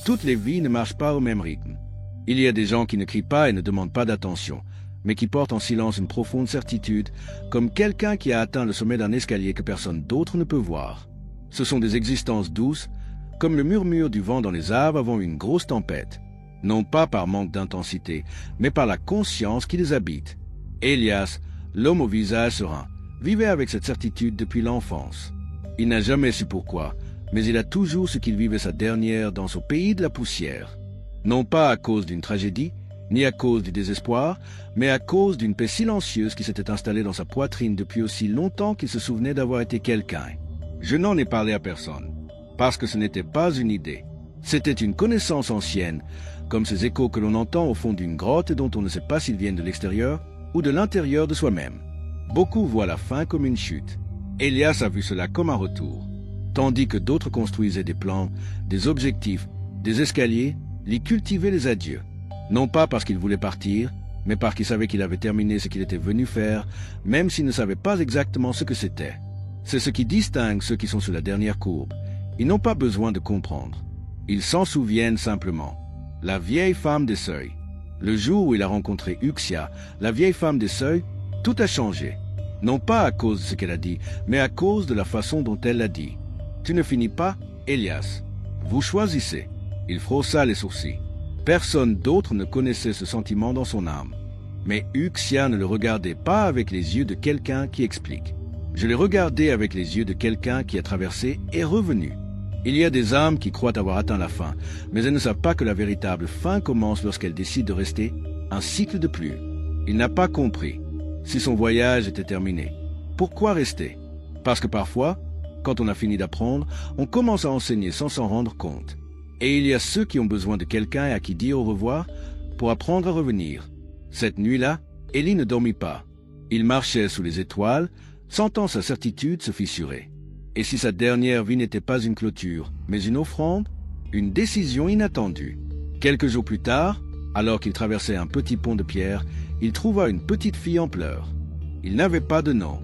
Toutes les vies ne marchent pas au même rythme. Il y a des gens qui ne crient pas et ne demandent pas d'attention, mais qui portent en silence une profonde certitude, comme quelqu'un qui a atteint le sommet d'un escalier que personne d'autre ne peut voir. Ce sont des existences douces, comme le murmure du vent dans les arbres avant une grosse tempête, non pas par manque d'intensité, mais par la conscience qui les habite. Elias, l'homme au visage serein, vivait avec cette certitude depuis l'enfance. Il n'a jamais su pourquoi, mais il a toujours ce qu'il vivait sa dernière dans ce pays de la poussière. Non pas à cause d'une tragédie, ni à cause du désespoir, mais à cause d'une paix silencieuse qui s'était installée dans sa poitrine depuis aussi longtemps qu'il se souvenait d'avoir été quelqu'un. Je n'en ai parlé à personne, parce que ce n'était pas une idée. C'était une connaissance ancienne, comme ces échos que l'on entend au fond d'une grotte et dont on ne sait pas s'ils viennent de l'extérieur ou de l'intérieur de soi-même. Beaucoup voient la fin comme une chute. Elias a vu cela comme un retour, tandis que d'autres construisaient des plans, des objectifs, des escaliers, les cultivaient les adieux. Non pas parce qu'il voulait partir, mais parce qu'il savait qu'il avait terminé ce qu'il était venu faire, même s'il ne savait pas exactement ce que c'était. C'est ce qui distingue ceux qui sont sur la dernière courbe. Ils n'ont pas besoin de comprendre. Ils s'en souviennent simplement. La vieille femme des seuils. Le jour où il a rencontré Uxia, la vieille femme des seuils, tout a changé. Non pas à cause de ce qu'elle a dit, mais à cause de la façon dont elle l'a dit. Tu ne finis pas, Elias. Vous choisissez. Il frossa les sourcils. Personne d'autre ne connaissait ce sentiment dans son âme. Mais Uxia ne le regardait pas avec les yeux de quelqu'un qui explique. Je l'ai regardé avec les yeux de quelqu'un qui a traversé et revenu. Il y a des âmes qui croient avoir atteint la fin, mais elles ne savent pas que la véritable fin commence lorsqu'elles décident de rester un cycle de plus. Il n'a pas compris. Si son voyage était terminé, pourquoi rester? Parce que parfois, quand on a fini d'apprendre, on commence à enseigner sans s'en rendre compte. Et il y a ceux qui ont besoin de quelqu'un à qui dire au revoir pour apprendre à revenir. Cette nuit-là, Élie ne dormit pas. Il marchait sous les étoiles, sentant sa certitude se fissurer. Et si sa dernière vie n'était pas une clôture, mais une offrande, une décision inattendue. Quelques jours plus tard, alors qu'il traversait un petit pont de pierre, il trouva une petite fille en pleurs. Il n'avait pas de nom,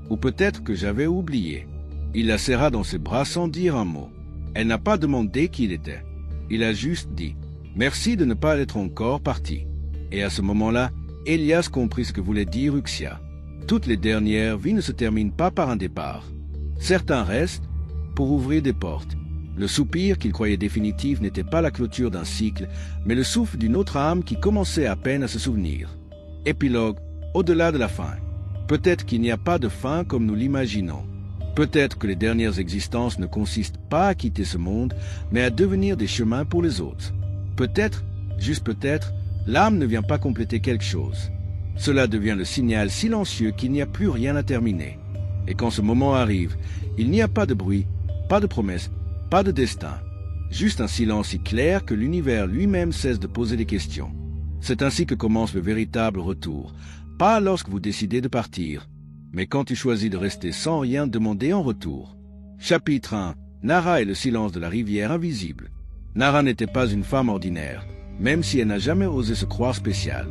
ou peut-être que j'avais oublié. Il la serra dans ses bras sans dire un mot. Elle n'a pas demandé qui il était. Il a juste dit « Merci de ne pas être encore parti ». Et à ce moment-là, Elias comprit ce que voulait dire Uxia. Toutes les dernières vies ne se terminent pas par un départ. Certains restent pour ouvrir des portes. Le soupir qu'il croyait définitif n'était pas la clôture d'un cycle, mais le souffle d'une autre âme qui commençait à peine à se souvenir. Épilogue, au-delà de la fin. Peut-être qu'il n'y a pas de fin comme nous l'imaginons. Peut-être que les dernières existences ne consistent pas à quitter ce monde, mais à devenir des chemins pour les autres. Peut-être, juste peut-être, l'âme ne vient pas compléter quelque chose. Cela devient le signal silencieux qu'il n'y a plus rien à terminer. Et quand ce moment arrive, il n'y a pas de bruit, pas de promesse, pas de destin. Juste un silence si clair que l'univers lui-même cesse de poser des questions. C'est ainsi que commence le véritable retour. Pas lorsque vous décidez de partir, mais quand tu choisis de rester sans rien demander en retour. Chapitre 1. Nara et le silence de la rivière invisible. Nara n'était pas une femme ordinaire, même si elle n'a jamais osé se croire spéciale.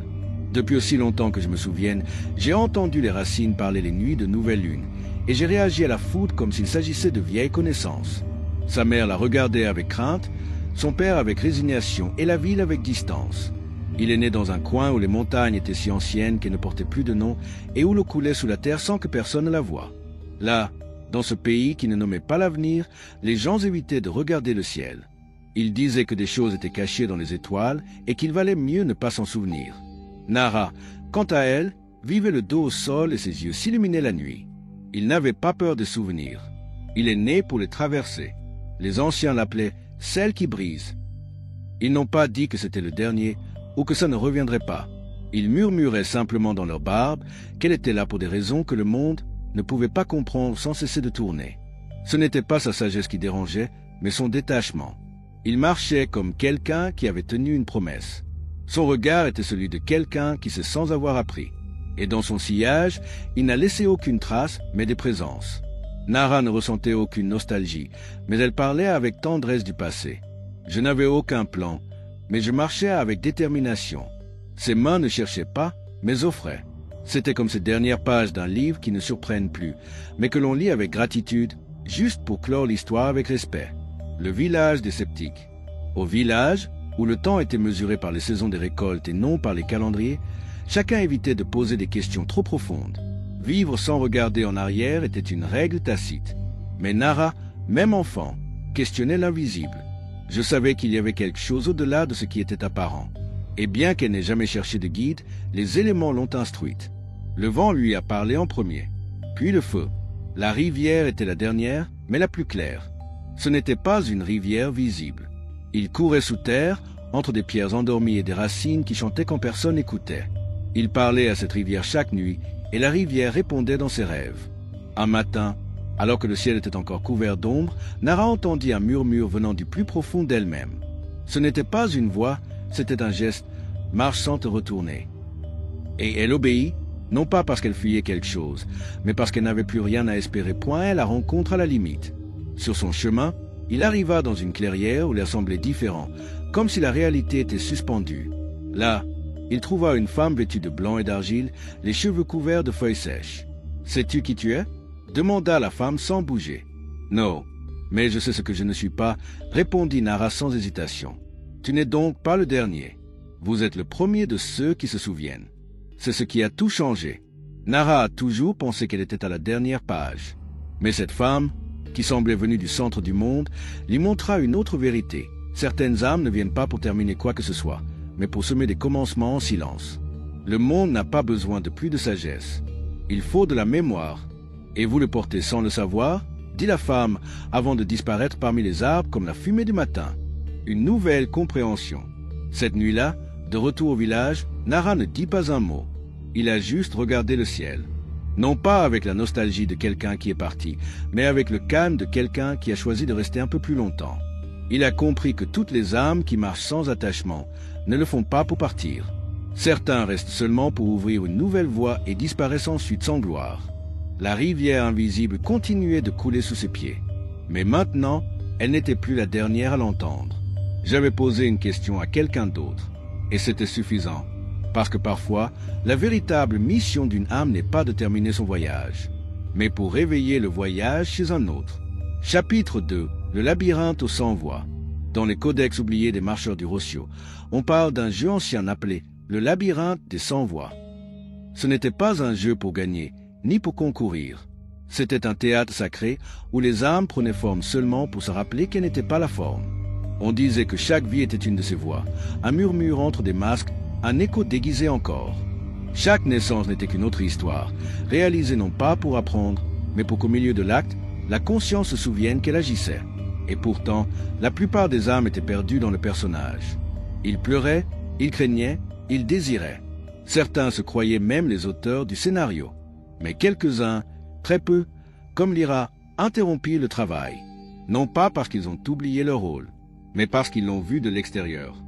Depuis aussi longtemps que je me souvienne, j'ai entendu les racines parler les nuits de nouvelle lune, et j'ai réagi à la foudre comme s'il s'agissait de vieilles connaissances. Sa mère la regardait avec crainte, son père avec résignation et la ville avec distance. Il est né dans un coin où les montagnes étaient si anciennes qu'elles ne portaient plus de nom et où l'eau coulait sous la terre sans que personne ne la voie. Là, dans ce pays qui ne nommait pas l'avenir, les gens évitaient de regarder le ciel. Ils disaient que des choses étaient cachées dans les étoiles et qu'il valait mieux ne pas s'en souvenir. Nara, quant à elle, vivait le dos au sol et ses yeux s'illuminaient la nuit. Il n'avait pas peur des souvenirs. Il est né pour les traverser. Les anciens l'appelaient « celle qui brise ». Ils n'ont pas dit que c'était le dernier ou que ça ne reviendrait pas. Ils murmuraient simplement dans leur barbe qu'elle était là pour des raisons que le monde ne pouvait pas comprendre sans cesser de tourner. Ce n'était pas sa sagesse qui dérangeait, mais son détachement. Il marchait comme quelqu'un qui avait tenu une promesse. Son regard était celui de quelqu'un qui sait sans avoir appris. Et dans son sillage, il n'a laissé aucune trace, mais des présences. Nara ne ressentait aucune nostalgie, mais elle parlait avec tendresse du passé. Je n'avais aucun plan, mais je marchais avec détermination. Ses mains ne cherchaient pas, mais offraient. C'était comme ces dernières pages d'un livre qui ne surprennent plus, mais que l'on lit avec gratitude, juste pour clore l'histoire avec respect. Le village des sceptiques. Au village, où le temps était mesuré par les saisons des récoltes et non par les calendriers, chacun évitait de poser des questions trop profondes. Vivre sans regarder en arrière était une règle tacite. Mais Nara, même enfant, questionnait l'invisible. Je savais qu'il y avait quelque chose au-delà de ce qui était apparent. Et bien qu'elle n'ait jamais cherché de guide, les éléments l'ont instruite. Le vent lui a parlé en premier, puis le feu. La rivière était la dernière, mais la plus claire. Ce n'était pas une rivière visible. Il courait sous terre, entre des pierres endormies et des racines qui chantaient quand personne n'écoutait. Il parlait à cette rivière chaque nuit, et la rivière répondait dans ses rêves. Un matin, alors que le ciel était encore couvert d'ombre, Nara entendit un murmure venant du plus profond d'elle-même. Ce n'était pas une voix, c'était un geste « marche sans te retourner ». Et elle obéit, non pas parce qu'elle fuyait quelque chose, mais parce qu'elle n'avait plus rien à espérer, point la rencontre à la limite. Sur son chemin, il arriva dans une clairière où l'air semblait différent, comme si la réalité était suspendue. Là, il trouva une femme vêtue de blanc et d'argile, les cheveux couverts de feuilles sèches. « Sais-tu qui tu es » demanda la femme sans bouger. « Non, mais je sais ce que je ne suis pas » répondit Nara sans hésitation. « Tu n'es donc pas le dernier. Vous êtes le premier de ceux qui se souviennent. C'est ce qui a tout changé. » Nara a toujours pensé qu'elle était à la dernière page. Mais cette femme, qui semblait venue du centre du monde, lui montra une autre vérité. Certaines âmes ne viennent pas pour terminer quoi que ce soit, mais pour semer des commencements en silence. Le monde n'a pas besoin de plus de sagesse. Il faut de la mémoire. Et vous le portez sans le savoir, dit la femme, avant de disparaître parmi les arbres comme la fumée du matin. Une nouvelle compréhension. Cette nuit-là, de retour au village, Nara ne dit pas un mot. Il a juste regardé le ciel. Non pas avec la nostalgie de quelqu'un qui est parti, mais avec le calme de quelqu'un qui a choisi de rester un peu plus longtemps. Il a compris que toutes les âmes qui marchent sans attachement ne le font pas pour partir. Certains restent seulement pour ouvrir une nouvelle voie et disparaissent ensuite sans gloire. La rivière invisible continuait de couler sous ses pieds. Mais maintenant, elle n'était plus la dernière à l'entendre. J'avais posé une question à quelqu'un d'autre, et c'était suffisant. Parce que parfois, la véritable mission d'une âme n'est pas de terminer son voyage, mais pour réveiller le voyage chez un autre. Chapitre 2. Le labyrinthe aux 100 voies. Dans les codex oubliés des marcheurs du Rossio, on parle d'un jeu ancien appelé le labyrinthe des 100 voies. Ce n'était pas un jeu pour gagner, ni pour concourir. C'était un théâtre sacré où les âmes prenaient forme seulement pour se rappeler qu'elles n'étaient pas la forme. On disait que chaque vie était une de ces voix, un murmure entre des masques, un écho déguisé encore. Chaque naissance n'était qu'une autre histoire, réalisée non pas pour apprendre, mais pour qu'au milieu de l'acte, la conscience se souvienne qu'elle agissait. Et pourtant, la plupart des âmes étaient perdues dans le personnage. Ils pleuraient, ils craignaient, ils désiraient. Certains se croyaient même les auteurs du scénario. Mais quelques-uns, très peu, comme Lyra, interrompirent le travail. Non pas parce qu'ils ont oublié leur rôle, mais parce qu'ils l'ont vu de l'extérieur.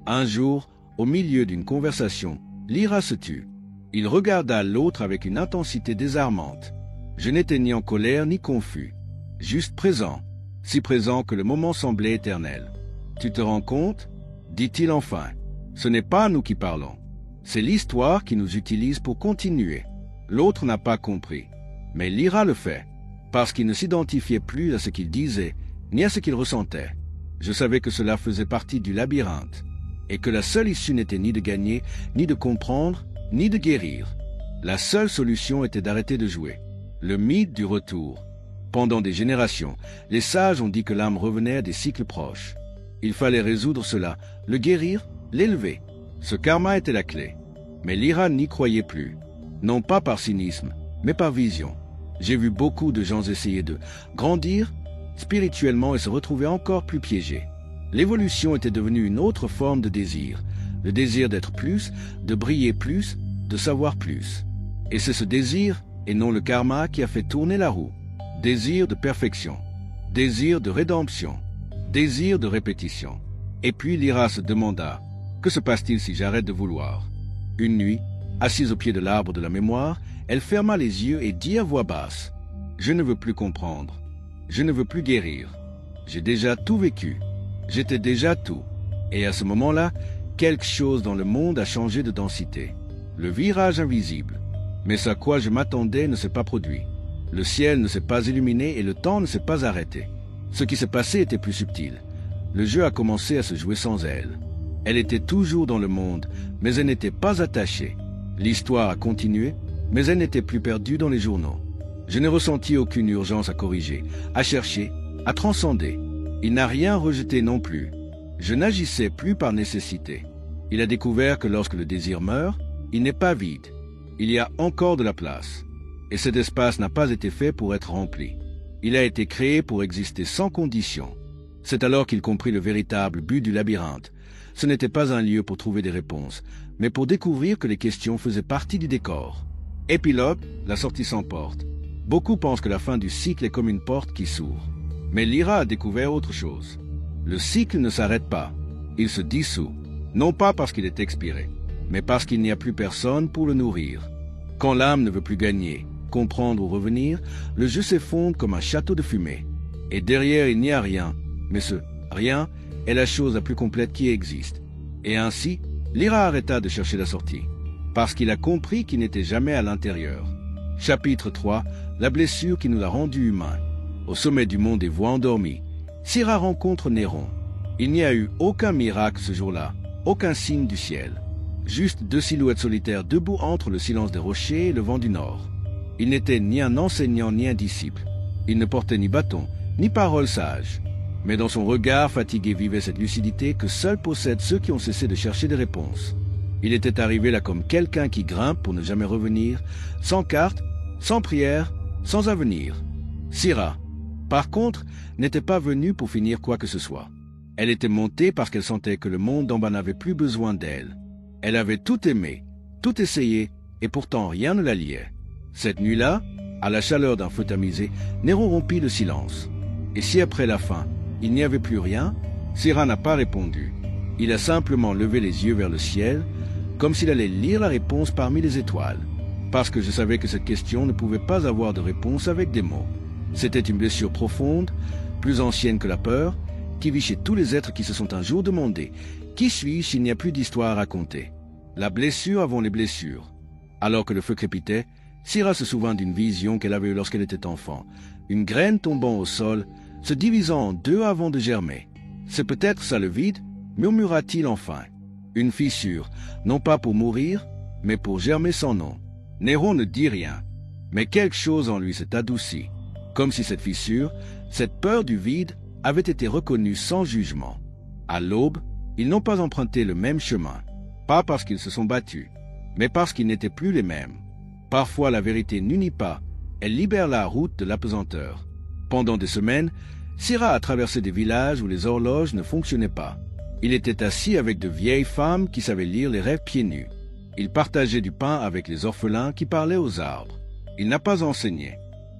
Un jour, au milieu d'une conversation, Lyra se tut. Il regarda l'autre avec une intensité désarmante. Je n'étais ni en colère ni confus, juste présent, si présent que le moment semblait éternel. « Tu te rends compte ?» dit-il enfin. « Ce n'est pas nous qui parlons. C'est l'histoire qui nous utilise pour continuer. » L'autre n'a pas compris, mais Lyra le fait, parce qu'il ne s'identifiait plus à ce qu'il disait, ni à ce qu'il ressentait. Je savais que cela faisait partie du labyrinthe, et que la seule issue n'était ni de gagner, ni de comprendre, ni de guérir. La seule solution était d'arrêter de jouer. Le mythe du retour. Pendant des générations, les sages ont dit que l'âme revenait à des cycles proches. Il fallait résoudre cela, le guérir, l'élever. Ce karma était la clé. Mais Lyra n'y croyait plus. Non pas par cynisme, mais par vision. J'ai vu beaucoup de gens essayer de grandir spirituellement et se retrouver encore plus piégés. L'évolution était devenue une autre forme de désir. Le désir d'être plus, de briller plus, de savoir plus. Et c'est ce désir, et non le karma, qui a fait tourner la roue. Désir de perfection, désir de rédemption, désir de répétition. Et puis Lyra se demanda, que se passe-t-il si j'arrête de vouloir? Une nuit, assise au pied de l'arbre de la mémoire, elle ferma les yeux et dit à voix basse, « Je ne veux plus comprendre, je ne veux plus guérir. J'ai déjà tout vécu, j'étais déjà tout. » Et à ce moment-là, quelque chose dans le monde a changé de densité. Le virage invisible. Mais ce à quoi je m'attendais ne s'est pas produit. Le ciel ne s'est pas illuminé et le temps ne s'est pas arrêté. Ce qui s'est passé était plus subtil. Le jeu a commencé à se jouer sans elle. Elle était toujours dans le monde, mais elle n'était pas attachée. L'histoire a continué, mais elle n'était plus perdue dans les journaux. Je n'ai ressenti aucune urgence à corriger, à chercher, à transcender. Il n'a rien rejeté non plus. Je n'agissais plus par nécessité. Il a découvert que lorsque le désir meurt, il n'est pas vide. Il y a encore de la place. Et cet espace n'a pas été fait pour être rempli. Il a été créé pour exister sans condition. C'est alors qu'il comprit le véritable but du labyrinthe. Ce n'était pas un lieu pour trouver des réponses, mais pour découvrir que les questions faisaient partie du décor. Épilogue, la sortie s'emporte. Beaucoup pensent que la fin du cycle est comme une porte qui s'ouvre. Mais Lyra a découvert autre chose. Le cycle ne s'arrête pas. Il se dissout. Non pas parce qu'il est expiré, mais parce qu'il n'y a plus personne pour le nourrir. Quand l'âme ne veut plus gagner, comprendre ou revenir, le jeu s'effondre comme un château de fumée. Et derrière, il n'y a rien. Mais ce rien est la chose la plus complète qui existe. Et ainsi, Lyra arrêta de chercher la sortie, parce qu'il a compris qu'il n'était jamais à l'intérieur. Chapitre 3, la blessure qui nous l'a rendu humain. Au sommet du mont des voix endormies, Syra rencontre Néron. Il n'y a eu aucun miracle ce jour-là, aucun signe du ciel. Juste deux silhouettes solitaires debout entre le silence des rochers et le vent du nord. Il n'était ni un enseignant ni un disciple. Il ne portait ni bâton, ni parole sage. Mais dans son regard fatigué vivait cette lucidité que seuls possèdent ceux qui ont cessé de chercher des réponses. Il était arrivé là comme quelqu'un qui grimpe pour ne jamais revenir, sans carte, sans prière, sans avenir. Syra, par contre, n'était pas venue pour finir quoi que ce soit. Elle était montée parce qu'elle sentait que le monde d'en bas n'avait plus besoin d'elle. Elle avait tout aimé, tout essayé, et pourtant rien ne la liait. Cette nuit-là, à la chaleur d'un feu tamisé, Néron rompit le silence. Et si après la fin, il n'y avait plus rien, Syra n'a pas répondu. Il a simplement levé les yeux vers le ciel, comme s'il allait lire la réponse parmi les étoiles. Parce que je savais que cette question ne pouvait pas avoir de réponse avec des mots. C'était une blessure profonde, plus ancienne que la peur, qui vit chez tous les êtres qui se sont un jour demandé « Qui suis-je s'il n'y a plus d'histoire à raconter ?» La blessure avant les blessures. Alors que le feu crépitait, Syra se souvint d'une vision qu'elle avait eue lorsqu'elle était enfant. Une graine tombant au sol, se divisant en deux avant de germer. « C'est peut-être ça le vide ?» murmura-t-il enfin. Une fissure, non pas pour mourir, mais pour germer sans nom. Néron ne dit rien, mais quelque chose en lui s'est adouci, comme si cette fissure, cette peur du vide, avait été reconnue sans jugement. À l'aube, ils n'ont pas emprunté le même chemin, pas parce qu'ils se sont battus, mais parce qu'ils n'étaient plus les mêmes. Parfois la vérité n'unit pas, elle libère la route de l'apesanteur. Pendant des semaines, Syra a traversé des villages où les horloges ne fonctionnaient pas. Il était assis avec de vieilles femmes qui savaient lire les rêves pieds nus. Il partageait du pain avec les orphelins qui parlaient aux arbres. Il n'a pas enseigné.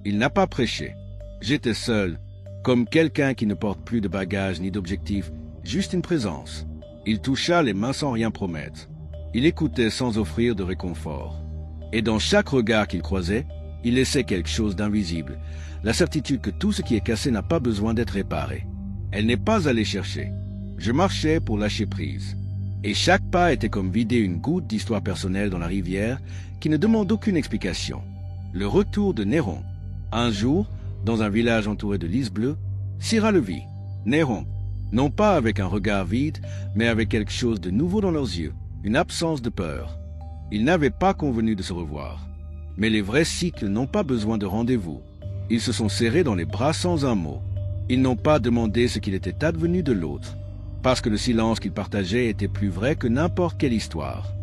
Il n'a pas prêché. J'étais seul, comme quelqu'un qui ne porte plus de bagages ni d'objectifs, juste une présence. Il toucha les mains sans rien promettre. Il écoutait sans offrir de réconfort. Et dans chaque regard qu'il croisait, il laissait quelque chose d'invisible, la certitude que tout ce qui est cassé n'a pas besoin d'être réparé. Elle n'est pas allée chercher. Je marchais pour lâcher prise. Et chaque pas était comme vider une goutte d'histoire personnelle dans la rivière qui ne demande aucune explication. Le retour de Néron. Un jour, dans un village entouré de lys bleus, Syra le vit. Néron, non pas avec un regard vide, mais avec quelque chose de nouveau dans leurs yeux, une absence de peur. Ils n'avaient pas convenu de se revoir. Mais les vrais cycles n'ont pas besoin de rendez-vous. Ils se sont serrés dans les bras sans un mot. Ils n'ont pas demandé ce qu'il était advenu de l'autre, parce que le silence qu'ils partageaient était plus vrai que n'importe quelle histoire.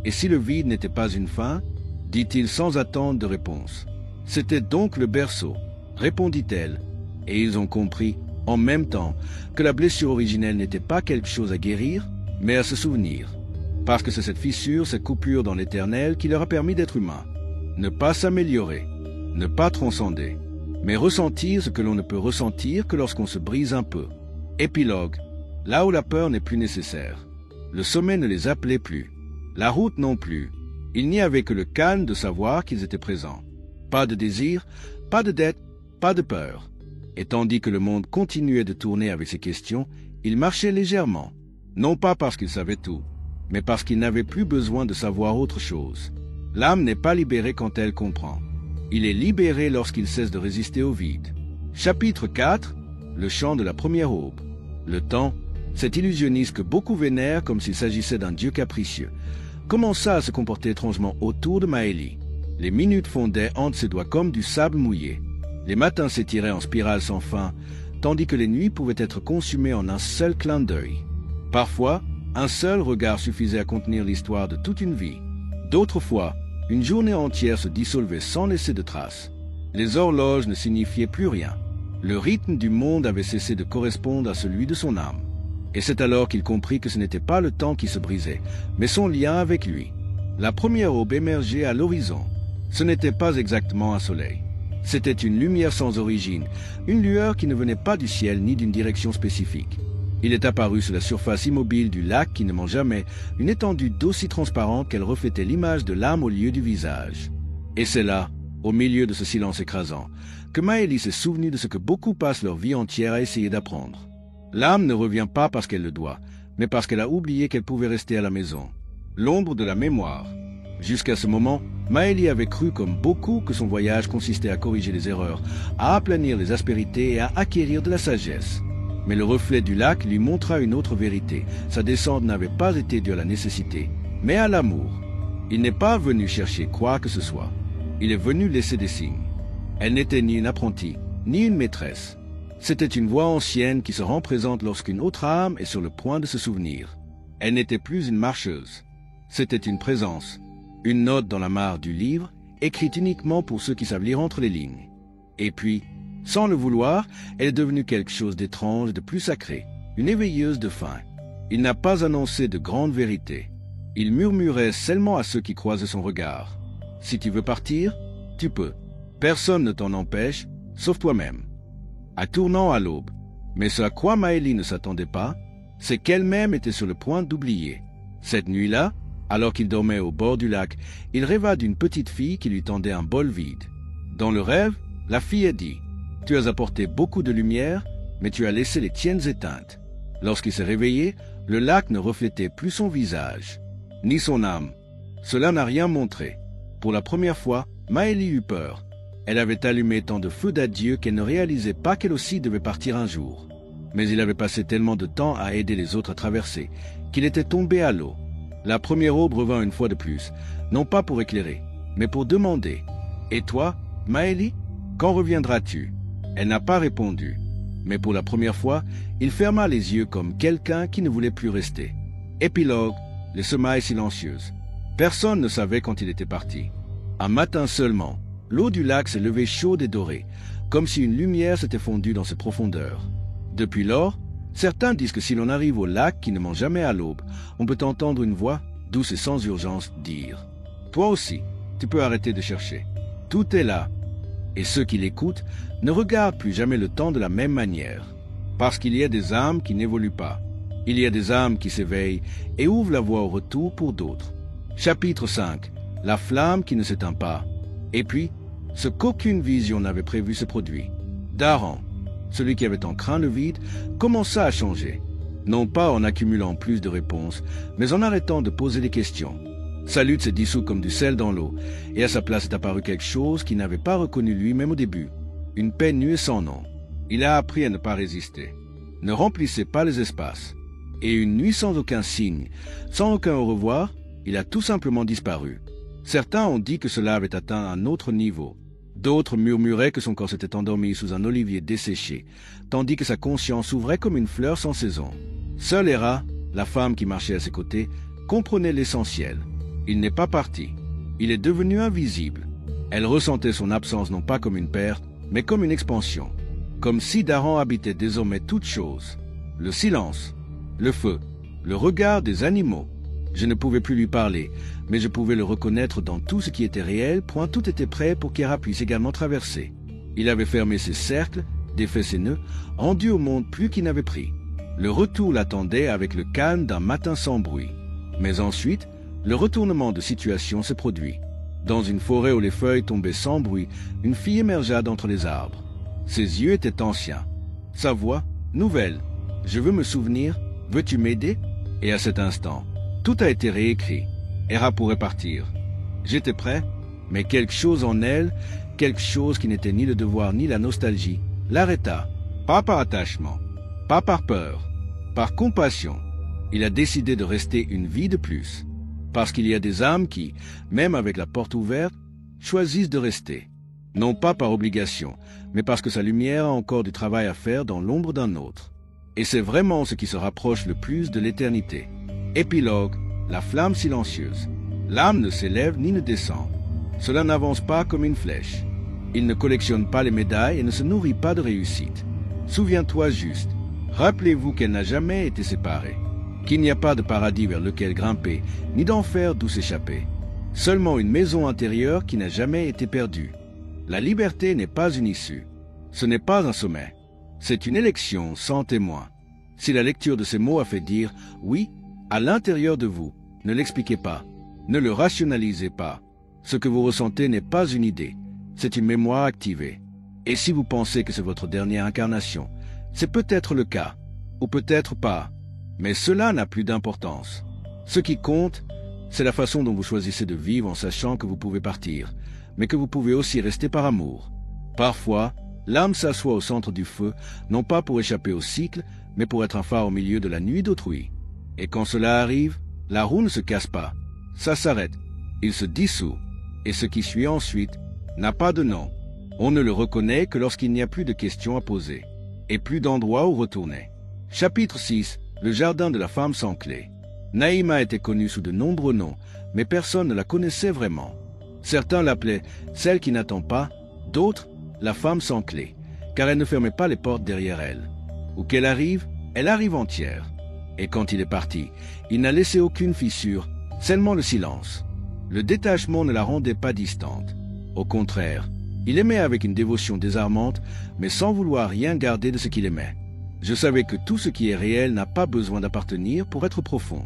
Et si le vide n'était pas une fin, dit-il sans attendre de réponse. C'était donc le berceau, répondit-elle, et ils ont compris, en même temps, que la blessure originelle n'était pas quelque chose à guérir, mais à se souvenir. Parce que c'est cette fissure, cette coupure dans l'éternel qui leur a permis d'être humains. Ne pas s'améliorer, ne pas transcender, mais ressentir ce que l'on ne peut ressentir que lorsqu'on se brise un peu. Épilogue, là où la peur n'est plus nécessaire. Le sommet ne les appelait plus, la route non plus. Il n'y avait que le calme de savoir qu'ils étaient présents. Pas de désir, pas de dette, pas de peur. Et tandis que le monde continuait de tourner avec ses questions, ils marchaient légèrement. Non pas parce qu'ils savaient tout, mais parce qu'ils n'avaient plus besoin de savoir autre chose. L'âme n'est pas libérée quand elle comprend. Il est libéré lorsqu'il cesse de résister au vide. Chapitre 4, le chant de la première aube. Le temps Cet illusionniste que beaucoup vénèrent comme s'il s'agissait d'un dieu capricieux commença à se comporter étrangement autour de Maëlie. Les minutes fondaient entre ses doigts comme du sable mouillé. Les matins s'étiraient en spirale sans fin, tandis que les nuits pouvaient être consumées en un seul clin d'œil. Parfois, un seul regard suffisait à contenir l'histoire de toute une vie. D'autres fois, une journée entière se dissolvait sans laisser de traces. Les horloges ne signifiaient plus rien. Le rythme du monde avait cessé de correspondre à celui de son âme. Et c'est alors qu'il comprit que ce n'était pas le temps qui se brisait, mais son lien avec lui. La première aube émergeait à l'horizon. Ce n'était pas exactement un soleil. C'était une lumière sans origine, une lueur qui ne venait pas du ciel ni d'une direction spécifique. Il est apparu sur la surface immobile du lac qui ne ment jamais, une étendue d'eau si transparente qu'elle reflétait l'image de l'âme au lieu du visage. Et c'est là, au milieu de ce silence écrasant, que Maëlie s'est souvenue de ce que beaucoup passent leur vie entière à essayer d'apprendre. L'âme ne revient pas parce qu'elle le doit, mais parce qu'elle a oublié qu'elle pouvait rester à la maison. L'ombre de la mémoire. Jusqu'à ce moment, Maëlie avait cru comme beaucoup que son voyage consistait à corriger les erreurs, à aplanir les aspérités et à acquérir de la sagesse. Mais le reflet du lac lui montra une autre vérité. Sa descente n'avait pas été due à la nécessité, mais à l'amour. Il n'est pas venu chercher quoi que ce soit. Il est venu laisser des signes. Elle n'était ni une apprentie, ni une maîtresse. C'était une voix ancienne qui se rend présente lorsqu'une autre âme est sur le point de se souvenir. Elle n'était plus une marcheuse. C'était une présence, une note dans la mare du livre, écrite uniquement pour ceux qui savent lire entre les lignes. Et puis, sans le vouloir, elle est devenue quelque chose d'étrange et de plus sacré, une éveilleuse de faim. Il n'a pas annoncé de grandes vérités. Il murmurait seulement à ceux qui croisaient son regard. Si tu veux partir, tu peux. Personne ne t'en empêche, sauf toi-même. À tournant à l'aube. Mais ce à quoi Maëlie ne s'attendait pas, c'est qu'elle-même était sur le point d'oublier. Cette nuit-là, alors qu'il dormait au bord du lac, il rêva d'une petite fille qui lui tendait un bol vide. Dans le rêve, la fille a dit « Tu as apporté beaucoup de lumière, mais tu as laissé les tiennes éteintes. » Lorsqu'il s'est réveillé, le lac ne reflétait plus son visage, ni son âme. Cela n'a rien montré. Pour la première fois, Maëlie eut peur. Elle avait allumé tant de feux d'adieu qu'elle ne réalisait pas qu'elle aussi devait partir un jour. Mais il avait passé tellement de temps à aider les autres à traverser qu'il était tombé à l'eau. La première aube revint une fois de plus, non pas pour éclairer, mais pour demander « Et toi, Maëlie, quand reviendras-tu » Elle n'a pas répondu. Mais pour la première fois, il ferma les yeux comme quelqu'un qui ne voulait plus rester. Épilogue, les semailles silencieuses. Personne ne savait quand il était parti. Un matin seulement, l'eau du lac s'est levée chaude et dorée, comme si une lumière s'était fondue dans ses profondeurs. Depuis lors, certains disent que si l'on arrive au lac qui ne ment jamais à l'aube, on peut entendre une voix, douce et sans urgence, dire « Toi aussi, tu peux arrêter de chercher. Tout est là. » Et ceux qui l'écoutent ne regardent plus jamais le temps de la même manière. Parce qu'il y a des âmes qui n'évoluent pas. Il y a des âmes qui s'éveillent et ouvrent la voie au retour pour d'autres. Chapitre 5. La flamme qui ne s'éteint pas. Et puis, ce qu'aucune vision n'avait prévu se produit. Daran, celui qui avait en craint le vide, commença à changer. Non pas en accumulant plus de réponses, mais en arrêtant de poser des questions. Sa lutte s'est dissoute comme du sel dans l'eau, et à sa place est apparu quelque chose qu'il n'avait pas reconnu lui-même au début. Une paix nue et sans nom. Il a appris à ne pas résister. Ne remplissez pas les espaces. Et une nuit sans aucun signe, sans aucun au revoir, il a tout simplement disparu. Certains ont dit que cela avait atteint un autre niveau. D'autres murmuraient que son corps s'était endormi sous un olivier desséché, tandis que sa conscience s'ouvrait comme une fleur sans saison. Seule Héra, la femme qui marchait à ses côtés, comprenait l'essentiel. Il n'est pas parti. Il est devenu invisible. Elle ressentait son absence non pas comme une perte, mais comme une expansion. Comme si Daran habitait désormais toutes choses. Le silence, le feu, le regard des animaux. Je ne pouvais plus lui parler, mais je pouvais le reconnaître dans tout ce qui était réel, point tout était prêt pour qu'Héra puisse également traverser. Il avait fermé ses cercles, défait ses nœuds, rendu au monde plus qu'il n'avait pris. Le retour l'attendait avec le calme d'un matin sans bruit. Mais ensuite, le retournement de situation se produit. Dans une forêt où les feuilles tombaient sans bruit, une fille émergea d'entre les arbres. Ses yeux étaient anciens. Sa voix, nouvelle. « Je veux me souvenir, veux-tu m'aider » Et à cet instant, tout a été réécrit. Héra pourrait partir. J'étais prêt, mais quelque chose en elle, quelque chose qui n'était ni le devoir ni la nostalgie, l'arrêta. Pas par attachement, pas par peur, Par compassion, il a décidé de rester une vie de plus. Parce qu'il y a des âmes qui, même avec la porte ouverte, choisissent de rester. Non pas par obligation, mais parce que sa lumière a encore du travail à faire dans l'ombre d'un autre. Et c'est vraiment ce qui se rapproche le plus de l'éternité. Épilogue, la flamme silencieuse. L'âme ne s'élève ni ne descend. Cela n'avance pas comme une flèche. Il ne collectionne pas les médailles et ne se nourrit pas de réussite. Souviens-toi juste, rappelez-vous qu'elle n'a jamais été séparée, qu'il n'y a pas de paradis vers lequel grimper, ni d'enfer d'où s'échapper. Seulement une maison intérieure qui n'a jamais été perdue. La liberté n'est pas une issue. Ce n'est pas un sommet. C'est une élection sans témoin. Si la lecture de ces mots a fait dire « oui », à l'intérieur de vous, ne l'expliquez pas, ne le rationalisez pas. Ce que vous ressentez n'est pas une idée, c'est une mémoire activée. Et si vous pensez que c'est votre dernière incarnation, c'est peut-être le cas, ou peut-être pas, mais cela n'a plus d'importance. Ce qui compte, c'est la façon dont vous choisissez de vivre en sachant que vous pouvez partir, mais que vous pouvez aussi rester par amour. Parfois, l'âme s'assoit au centre du feu, non pas pour échapper au cycle, mais pour être un phare au milieu de la nuit d'autrui. Et quand cela arrive, la roue ne se casse pas, ça s'arrête, il se dissout, et ce qui suit ensuite n'a pas de nom. On ne le reconnaît que lorsqu'il n'y a plus de questions à poser, et plus d'endroits où retourner. Chapitre 6. Le jardin de la femme sans clé. Naïma était connue sous de nombreux noms, mais personne ne la connaissait vraiment. Certains l'appelaient « celle qui n'attend pas », d'autres « la femme sans clé », car elle ne fermait pas les portes derrière elle. Où qu'elle arrive entière. Et quand il est parti, il n'a laissé aucune fissure, seulement le silence. Le détachement ne la rendait pas distante. Au contraire, il aimait avec une dévotion désarmante, mais sans vouloir rien garder de ce qu'il aimait. Je savais que tout ce qui est réel n'a pas besoin d'appartenir pour être profond.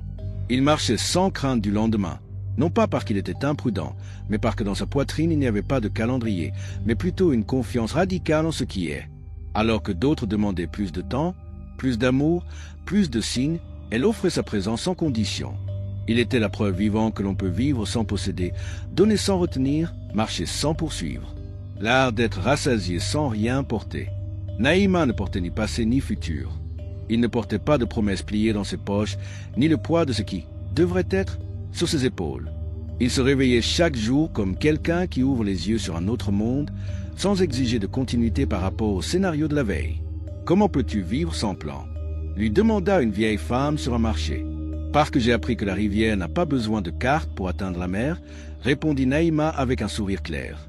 Il marchait sans crainte du lendemain, non pas parce qu'il était imprudent, mais parce que dans sa poitrine il n'y avait pas de calendrier, mais plutôt une confiance radicale en ce qui est. Alors que d'autres demandaient plus de temps, plus d'amour, plus de signes, elle offrait sa présence sans condition. Il était la preuve vivante que l'on peut vivre sans posséder, donner sans retenir, marcher sans poursuivre. L'art d'être rassasié sans rien porter. Naïma ne portait ni passé ni futur. Il ne portait pas de promesses pliées dans ses poches, ni le poids de ce qui devrait être sur ses épaules. Il se réveillait chaque jour comme quelqu'un qui ouvre les yeux sur un autre monde, sans exiger de continuité par rapport au scénario de la veille. « Comment peux-tu vivre sans plan ?» lui demanda une vieille femme sur un marché. « Parce que j'ai appris que la rivière n'a pas besoin de carte pour atteindre la mer », répondit Naïma avec un sourire clair.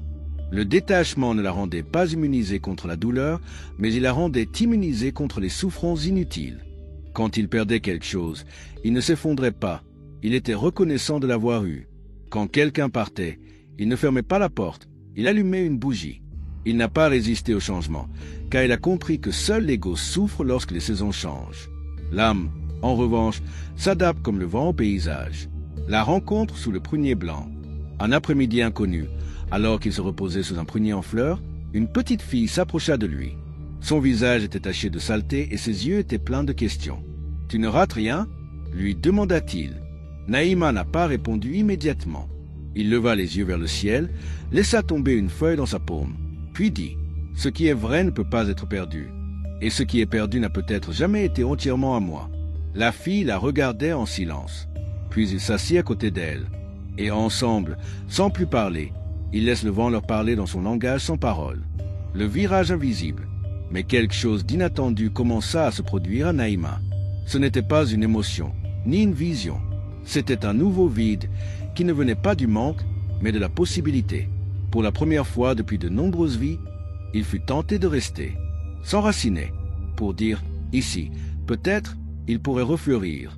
Le détachement ne la rendait pas immunisée contre la douleur, mais il la rendait immunisée contre les souffrances inutiles. Quand il perdait quelque chose, il ne s'effondrait pas, il était reconnaissant de l'avoir eu. Quand quelqu'un partait, il ne fermait pas la porte, il allumait une bougie. Il n'a pas résisté au changement, car il a compris que seul l'ego souffre lorsque les saisons changent. L'âme, en revanche, s'adapte comme le vent au paysage. La rencontre sous le prunier blanc. Un après-midi inconnu, alors qu'il se reposait sous un prunier en fleurs, une petite fille s'approcha de lui. Son visage était taché de saleté et ses yeux étaient pleins de questions. « Tu ne rates rien ?» lui demanda-t-il. Naïma n'a pas répondu immédiatement. Il leva les yeux vers le ciel, laissa tomber une feuille dans sa paume, puis dit « Ce qui est vrai ne peut pas être perdu, et ce qui est perdu n'a peut-être jamais été entièrement à moi. » La fille la regardait en silence, puis il s'assit à côté d'elle, et ensemble, sans plus parler, ils laissent le vent leur parler dans son langage sans parole. Le virage invisible. Mais quelque chose d'inattendu commença à se produire à Naïma. Ce n'était pas une émotion, ni une vision. C'était un nouveau vide qui ne venait pas du manque, mais de la possibilité. Pour la première fois depuis de nombreuses vies, il fut tenté de rester, s'enraciner, pour dire « ici, peut-être, il pourrait refleurir ».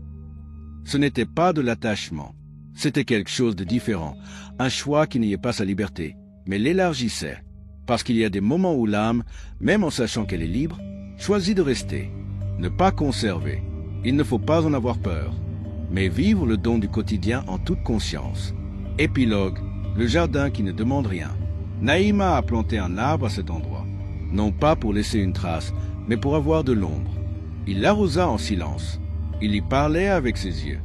Ce n'était pas de l'attachement. C'était quelque chose de différent, un choix qui n'y est pas sa liberté, mais l'élargissait. Parce qu'il y a des moments où l'âme, même en sachant qu'elle est libre, choisit de rester, ne pas conserver. Il ne faut pas en avoir peur, mais vivre le don du quotidien en toute conscience. Épilogue, le jardin qui ne demande rien. Naïma a planté un arbre à cet endroit, non pas pour laisser une trace, mais pour avoir de l'ombre. Il l'arrosa en silence. Il y parlait avec ses yeux.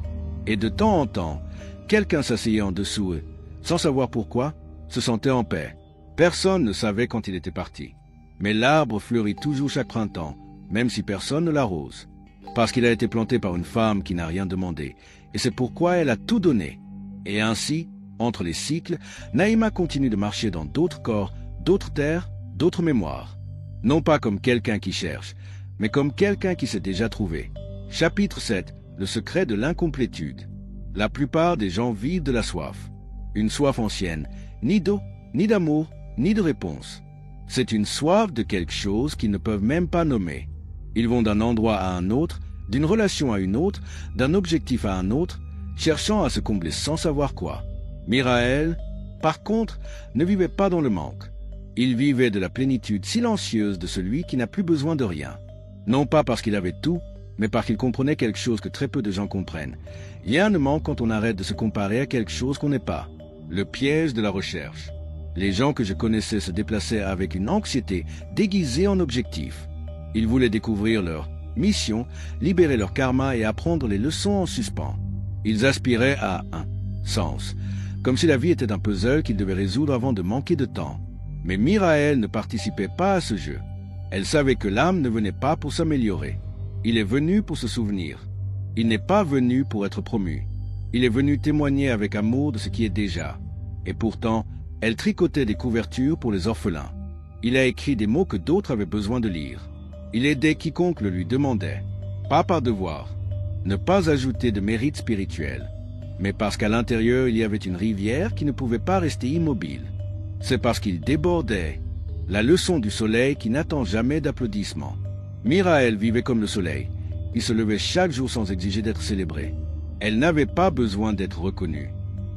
Et de temps en temps, quelqu'un s'asseyait en dessous et, sans savoir pourquoi, se sentait en paix. Personne ne savait quand il était parti. Mais l'arbre fleurit toujours chaque printemps, même si personne ne l'arrose. parce qu'il a été planté par une femme qui n'a rien demandé, et c'est pourquoi elle a tout donné. Et ainsi, entre les cycles, Naïma continue de marcher dans d'autres corps, d'autres terres, d'autres mémoires. Non pas comme quelqu'un qui cherche, mais comme quelqu'un qui s'est déjà trouvé. Chapitre 7. Le secret de l'incomplétude. La plupart des gens vivent de la soif. Une soif ancienne, ni d'eau, ni d'amour, ni de réponse. C'est une soif de quelque chose qu'ils ne peuvent même pas nommer. Ils vont d'un endroit à un autre, d'une relation à une autre, d'un objectif à un autre, cherchant à se combler sans savoir quoi. Miraël, par contre, ne vivait pas dans le manque. Il vivait de la plénitude silencieuse de celui qui n'a plus besoin de rien. Non pas parce qu'il avait tout, mais parce qu'il comprenait quelque chose que très peu de gens comprennent. Rien ne manque quand on arrête de se comparer à quelque chose qu'on n'est pas. Le piège de la recherche. Les gens que je connaissais se déplaçaient avec une anxiété déguisée en objectif. Ils voulaient découvrir leur mission, libérer leur karma et apprendre les leçons en suspens. Ils aspiraient à un sens, comme si la vie était un puzzle qu'ils devaient résoudre avant de manquer de temps. Mais Miraël ne participait pas à ce jeu. Elle savait que l'âme ne venait pas pour s'améliorer. Il est venu pour se souvenir. Il n'est pas venu pour être promu. Il est venu témoigner avec amour de ce qui est déjà. Et pourtant, elle tricotait des couvertures pour les orphelins. Il a écrit des mots que d'autres avaient besoin de lire. Il aidait quiconque le lui demandait. Pas par devoir. Ne pas ajouter de mérite spirituel. Mais parce qu'à l'intérieur il y avait une rivière qui ne pouvait pas rester immobile. C'est parce qu'il débordait. La leçon du soleil qui n'attend jamais d'applaudissements. Miraël vivait comme le soleil. Il se levait chaque jour sans exiger d'être célébré. Elle n'avait pas besoin d'être reconnue,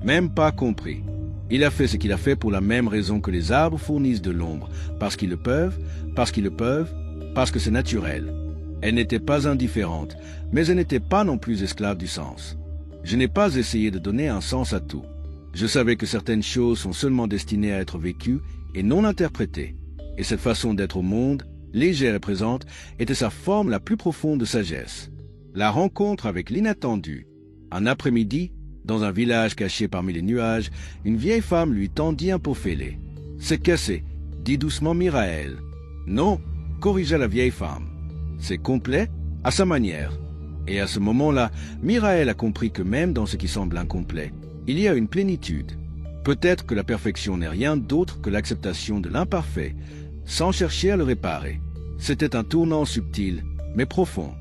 même pas compris. Il a fait ce qu'il a fait pour la même raison que les arbres fournissent de l'ombre, parce qu'ils le peuvent, parce que c'est naturel. Elle n'était pas indifférente, mais elle n'était pas non plus esclave du sens. Je n'ai pas essayé de donner un sens à tout. Je savais que certaines choses sont seulement destinées à être vécues et non interprétées. Et cette façon d'être au monde, légère et présente, était sa forme la plus profonde de sagesse. La rencontre avec l'inattendu. Un après-midi, dans un village caché parmi les nuages, une vieille femme lui tendit un pot fêlé. « C'est cassé », dit doucement Miraël. « Non », corrigea la vieille femme. « C'est complet, à sa manière. » Et à ce moment-là, Miraël a compris que même dans ce qui semble incomplet, il y a une plénitude. Peut-être que la perfection n'est rien d'autre que l'acceptation de l'imparfait, sans chercher à le réparer. C'était un tournant subtil, mais profond.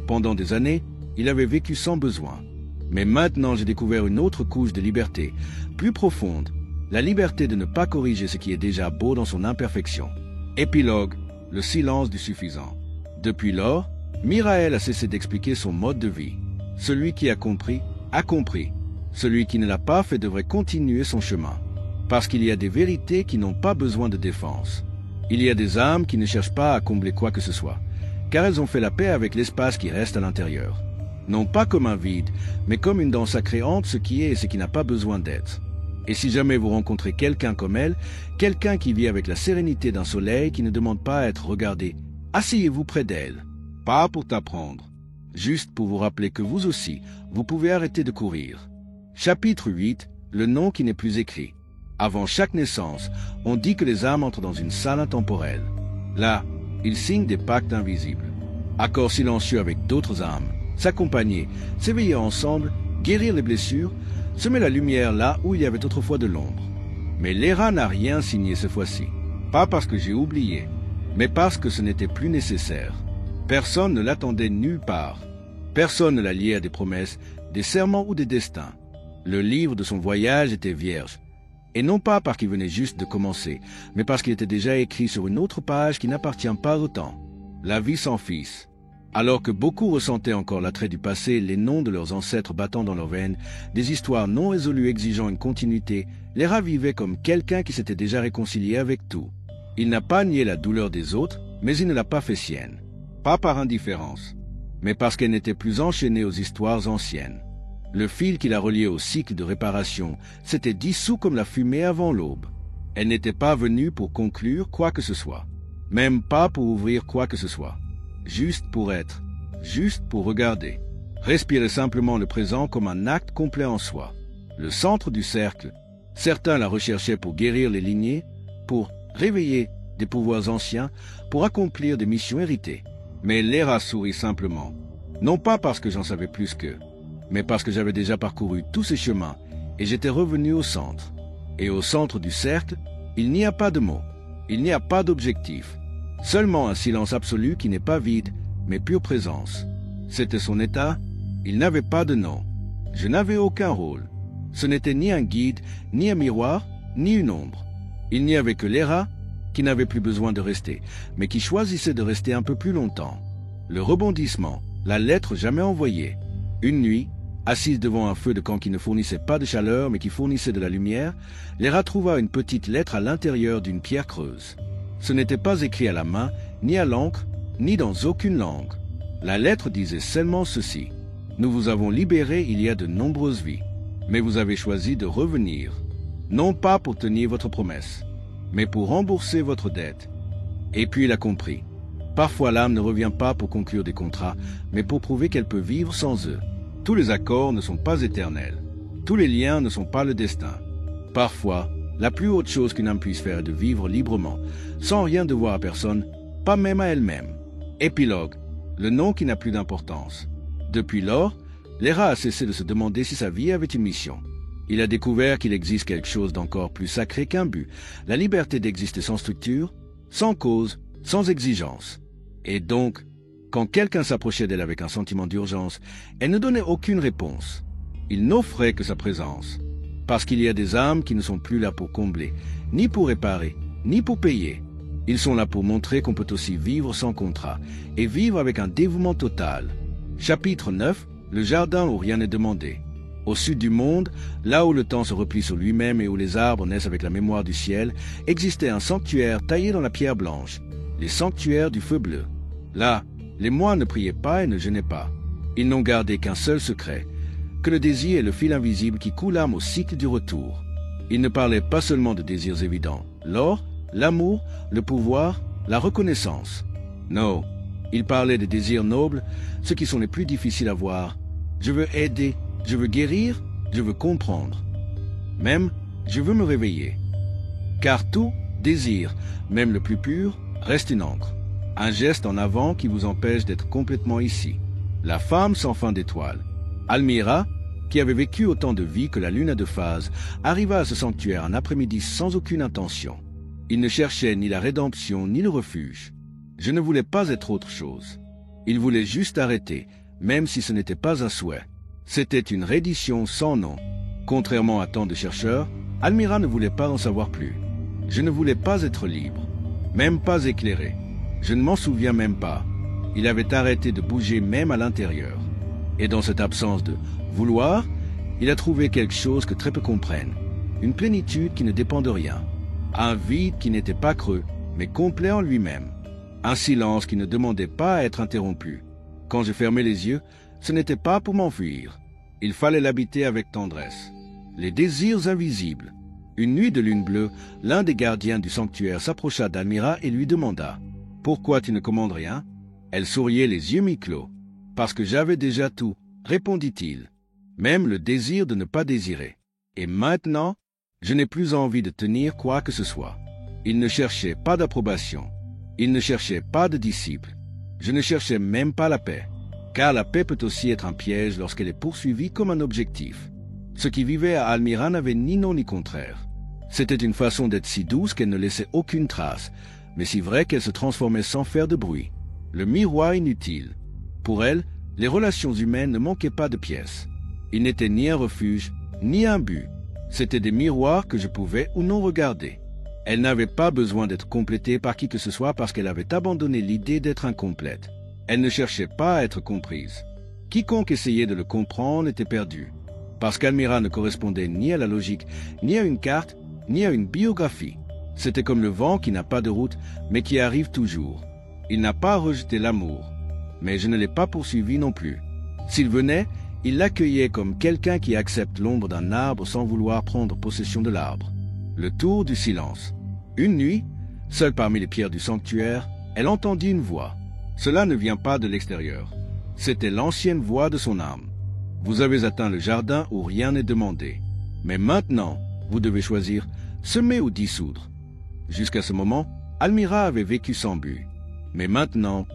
Pendant des années, il avait vécu sans besoin. Mais maintenant j'ai découvert une autre couche de liberté, plus profonde, la liberté de ne pas corriger ce qui est déjà beau dans son imperfection. Épilogue, le silence du suffisant. Depuis lors, Miraël a cessé d'expliquer son mode de vie. Celui qui a compris, a compris. Celui qui ne l'a pas fait devrait continuer son chemin. Parce qu'il y a des vérités qui n'ont pas besoin de défense. Il y a des âmes qui ne cherchent pas à combler quoi que ce soit, car elles ont fait la paix avec l'espace qui reste à l'intérieur. Non pas comme un vide, mais comme une dent sacrée entre ce qui est et ce qui n'a pas besoin d'être. Et si jamais vous rencontrez quelqu'un comme elle, quelqu'un qui vit avec la sérénité d'un soleil qui ne demande pas à être regardé, asseyez-vous près d'elle. Pas pour t'apprendre, juste pour vous rappeler que vous aussi, vous pouvez arrêter de courir. Chapitre 8. Le nom qui n'est plus écrit. Avant chaque naissance, on dit que les âmes entrent dans une salle intemporelle. Là, ils signent des pactes invisibles. Accords silencieux avec d'autres âmes. S'accompagner, s'éveiller ensemble, guérir les blessures, semer la lumière là où il y avait autrefois de l'ombre. Mais Léra n'a rien signé cette fois-ci. Pas parce que j'ai oublié, mais parce que ce n'était plus nécessaire. Personne ne l'attendait nulle part. Personne ne la liait à des promesses, des serments ou des destins. Le livre de son voyage était vierge. Et non pas parce qu'il venait juste de commencer, mais parce qu'il était déjà écrit sur une autre page qui n'appartient pas au temps. La vie sans fils. Alors que beaucoup ressentaient encore l'attrait du passé, les noms de leurs ancêtres battant dans leurs veines, des histoires non résolues exigeant une continuité, les ravivaient comme quelqu'un qui s'était déjà réconcilié avec tout. Il n'a pas nié la douleur des autres, mais il ne l'a pas fait sienne. Pas par indifférence, mais parce qu'elle n'était plus enchaînée aux histoires anciennes. Le fil qui la reliait au cycle de réparation s'était dissous comme la fumée avant l'aube. Elle n'était pas venue pour conclure quoi que ce soit, même pas pour ouvrir quoi que ce soit. Juste pour être, juste pour regarder. Respirer simplement le présent comme un acte complet en soi. Le centre du cercle. Certains la recherchaient pour guérir les lignées, pour réveiller des pouvoirs anciens, pour accomplir des missions héritées. Mais Léra sourit simplement. Non pas parce que j'en savais plus qu'eux, mais parce que j'avais déjà parcouru tous ces chemins et j'étais revenu au centre. Et au centre du cercle, il n'y a pas de mots, il n'y a pas d'objectif, seulement un silence absolu qui n'est pas vide, mais pure présence. C'était son état, il n'avait pas de nom. Je n'avais aucun rôle. Ce n'était ni un guide, ni un miroir, ni une ombre. Il n'y avait que Léra, qui n'avait plus besoin de rester, mais qui choisissait de rester un peu plus longtemps. Le rebondissement, la lettre jamais envoyée. Une nuit, assise devant un feu de camp qui ne fournissait pas de chaleur mais qui fournissait de la lumière, Léra trouva une petite lettre à l'intérieur d'une pierre creuse. Ce n'était pas écrit à la main, ni à l'encre, ni dans aucune langue. La lettre disait seulement ceci. Nous vous avons libéré il y a de nombreuses vies, mais vous avez choisi de revenir, non pas pour tenir votre promesse, mais pour rembourser votre dette. Et puis il a compris. Parfois l'âme ne revient pas pour conclure des contrats, mais pour prouver qu'elle peut vivre sans eux. Tous les accords ne sont pas éternels. Tous les liens ne sont pas le destin. Parfois, la plus haute chose qu'une âme puisse faire est de vivre librement, sans rien devoir à personne, pas même à elle-même. Épilogue, le nom qui n'a plus d'importance. Depuis lors, Léra a cessé de se demander si sa vie avait une mission. Il a découvert qu'il existe quelque chose d'encore plus sacré qu'un but, la liberté d'exister sans structure, sans cause, sans exigence. Et donc, quand quelqu'un s'approchait d'elle avec un sentiment d'urgence, elle ne donnait aucune réponse. Il n'offrait que sa présence. Parce qu'il y a des âmes qui ne sont plus là pour combler, ni pour réparer, ni pour payer. Ils sont là pour montrer qu'on peut aussi vivre sans contrat, et vivre avec un dévouement total. Chapitre 9, le jardin où rien n'est demandé. Au sud du monde, là où le temps se replie sur lui-même et où les arbres naissent avec la mémoire du ciel, existait un sanctuaire taillé dans la pierre blanche, les sanctuaires du feu bleu. Là, les moines ne priaient pas et ne jeûnaient pas. Ils n'ont gardé qu'un seul secret, que le désir est le fil invisible qui coule l'âme au cycle du retour. Ils ne parlaient pas seulement de désirs évidents, l'or, l'amour, le pouvoir, la reconnaissance. Non, ils parlaient de désirs nobles, ceux qui sont les plus difficiles à voir. Je veux aider, je veux guérir, je veux comprendre. Même, je veux me réveiller. Car tout désir, même le plus pur, reste une encre. Un geste en avant qui vous empêche d'être complètement ici. La femme sans fin d'étoiles. Almira, qui avait vécu autant de vies que la lune a de phases, arriva à ce sanctuaire un après-midi sans aucune intention. Il ne cherchait ni la rédemption ni le refuge. Je ne voulais pas être autre chose. Il voulait juste arrêter, même si ce n'était pas un souhait. C'était une reddition sans nom. Contrairement à tant de chercheurs, Almira ne voulait pas en savoir plus. Je ne voulais pas être libre, même pas éclairé. Je ne m'en souviens même pas. Il avait arrêté de bouger même à l'intérieur. Et dans cette absence de vouloir, il a trouvé quelque chose que très peu comprennent. Une plénitude qui ne dépend de rien. Un vide qui n'était pas creux, mais complet en lui-même. Un silence qui ne demandait pas à être interrompu. Quand je fermais les yeux, ce n'était pas pour m'enfuir. Il fallait l'habiter avec tendresse. Les désirs invisibles. Une nuit de lune bleue, l'un des gardiens du sanctuaire s'approcha d'Almira et lui demanda « Pourquoi tu ne commandes rien ?» Elle souriait les yeux mi-clos. « Parce que j'avais déjà tout, » répondit-il. Même le désir de ne pas désirer. Et maintenant, je n'ai plus envie de tenir quoi que ce soit. Il ne cherchait pas d'approbation. Il ne cherchait pas de disciples. Je ne cherchais même pas la paix. Car la paix peut aussi être un piège lorsqu'elle est poursuivie comme un objectif. Ce qui vivait à Almira n'avait ni nom ni contraire. C'était une façon d'être si douce qu'elle ne laissait aucune trace, mais si vraie qu'elle se transformait sans faire de bruit. Le miroir inutile. Pour elle, les relations humaines ne manquaient pas de pièces. Ils n'étaient ni un refuge, ni un but. C'étaient des miroirs que je pouvais ou non regarder. Elle n'avait pas besoin d'être complétée par qui que ce soit parce qu'elle avait abandonné l'idée d'être incomplète. Elle ne cherchait pas à être comprise. Quiconque essayait de le comprendre était perdu. Parce qu'Almira ne correspondait ni à la logique, ni à une carte, ni à une biographie. C'était comme le vent qui n'a pas de route, mais qui arrive toujours. Il n'a pas rejeté l'amour, mais je ne l'ai pas poursuivi non plus. S'il venait, il l'accueillait comme quelqu'un qui accepte l'ombre d'un arbre sans vouloir prendre possession de l'arbre. Le tour du silence. Une nuit, seule parmi les pierres du sanctuaire, elle entendit une voix. Cela ne vient pas de l'extérieur. C'était l'ancienne voix de son âme. Vous avez atteint le jardin où rien n'est demandé. Mais maintenant, vous devez choisir semer ou dissoudre. Jusqu'à ce moment, Almira avait vécu sans but. Mais maintenant,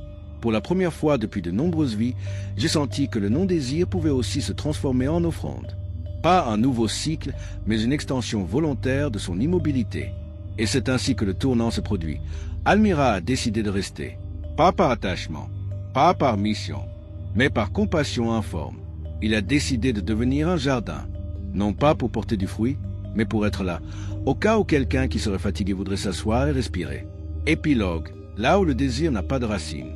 Pour la première fois depuis de nombreuses vies, j'ai senti que le non-désir pouvait aussi se transformer en offrande. Pas un nouveau cycle, mais une extension volontaire de son immobilité. Et c'est ainsi que le tournant se produit. Almira a décidé de rester. Pas par attachement, pas par mission, mais par compassion informe. Il a décidé de devenir un jardin. Non pas pour porter du fruit, mais pour être là, au cas où quelqu'un qui serait fatigué voudrait s'asseoir et respirer. Épilogue, là où le désir n'a pas de racines.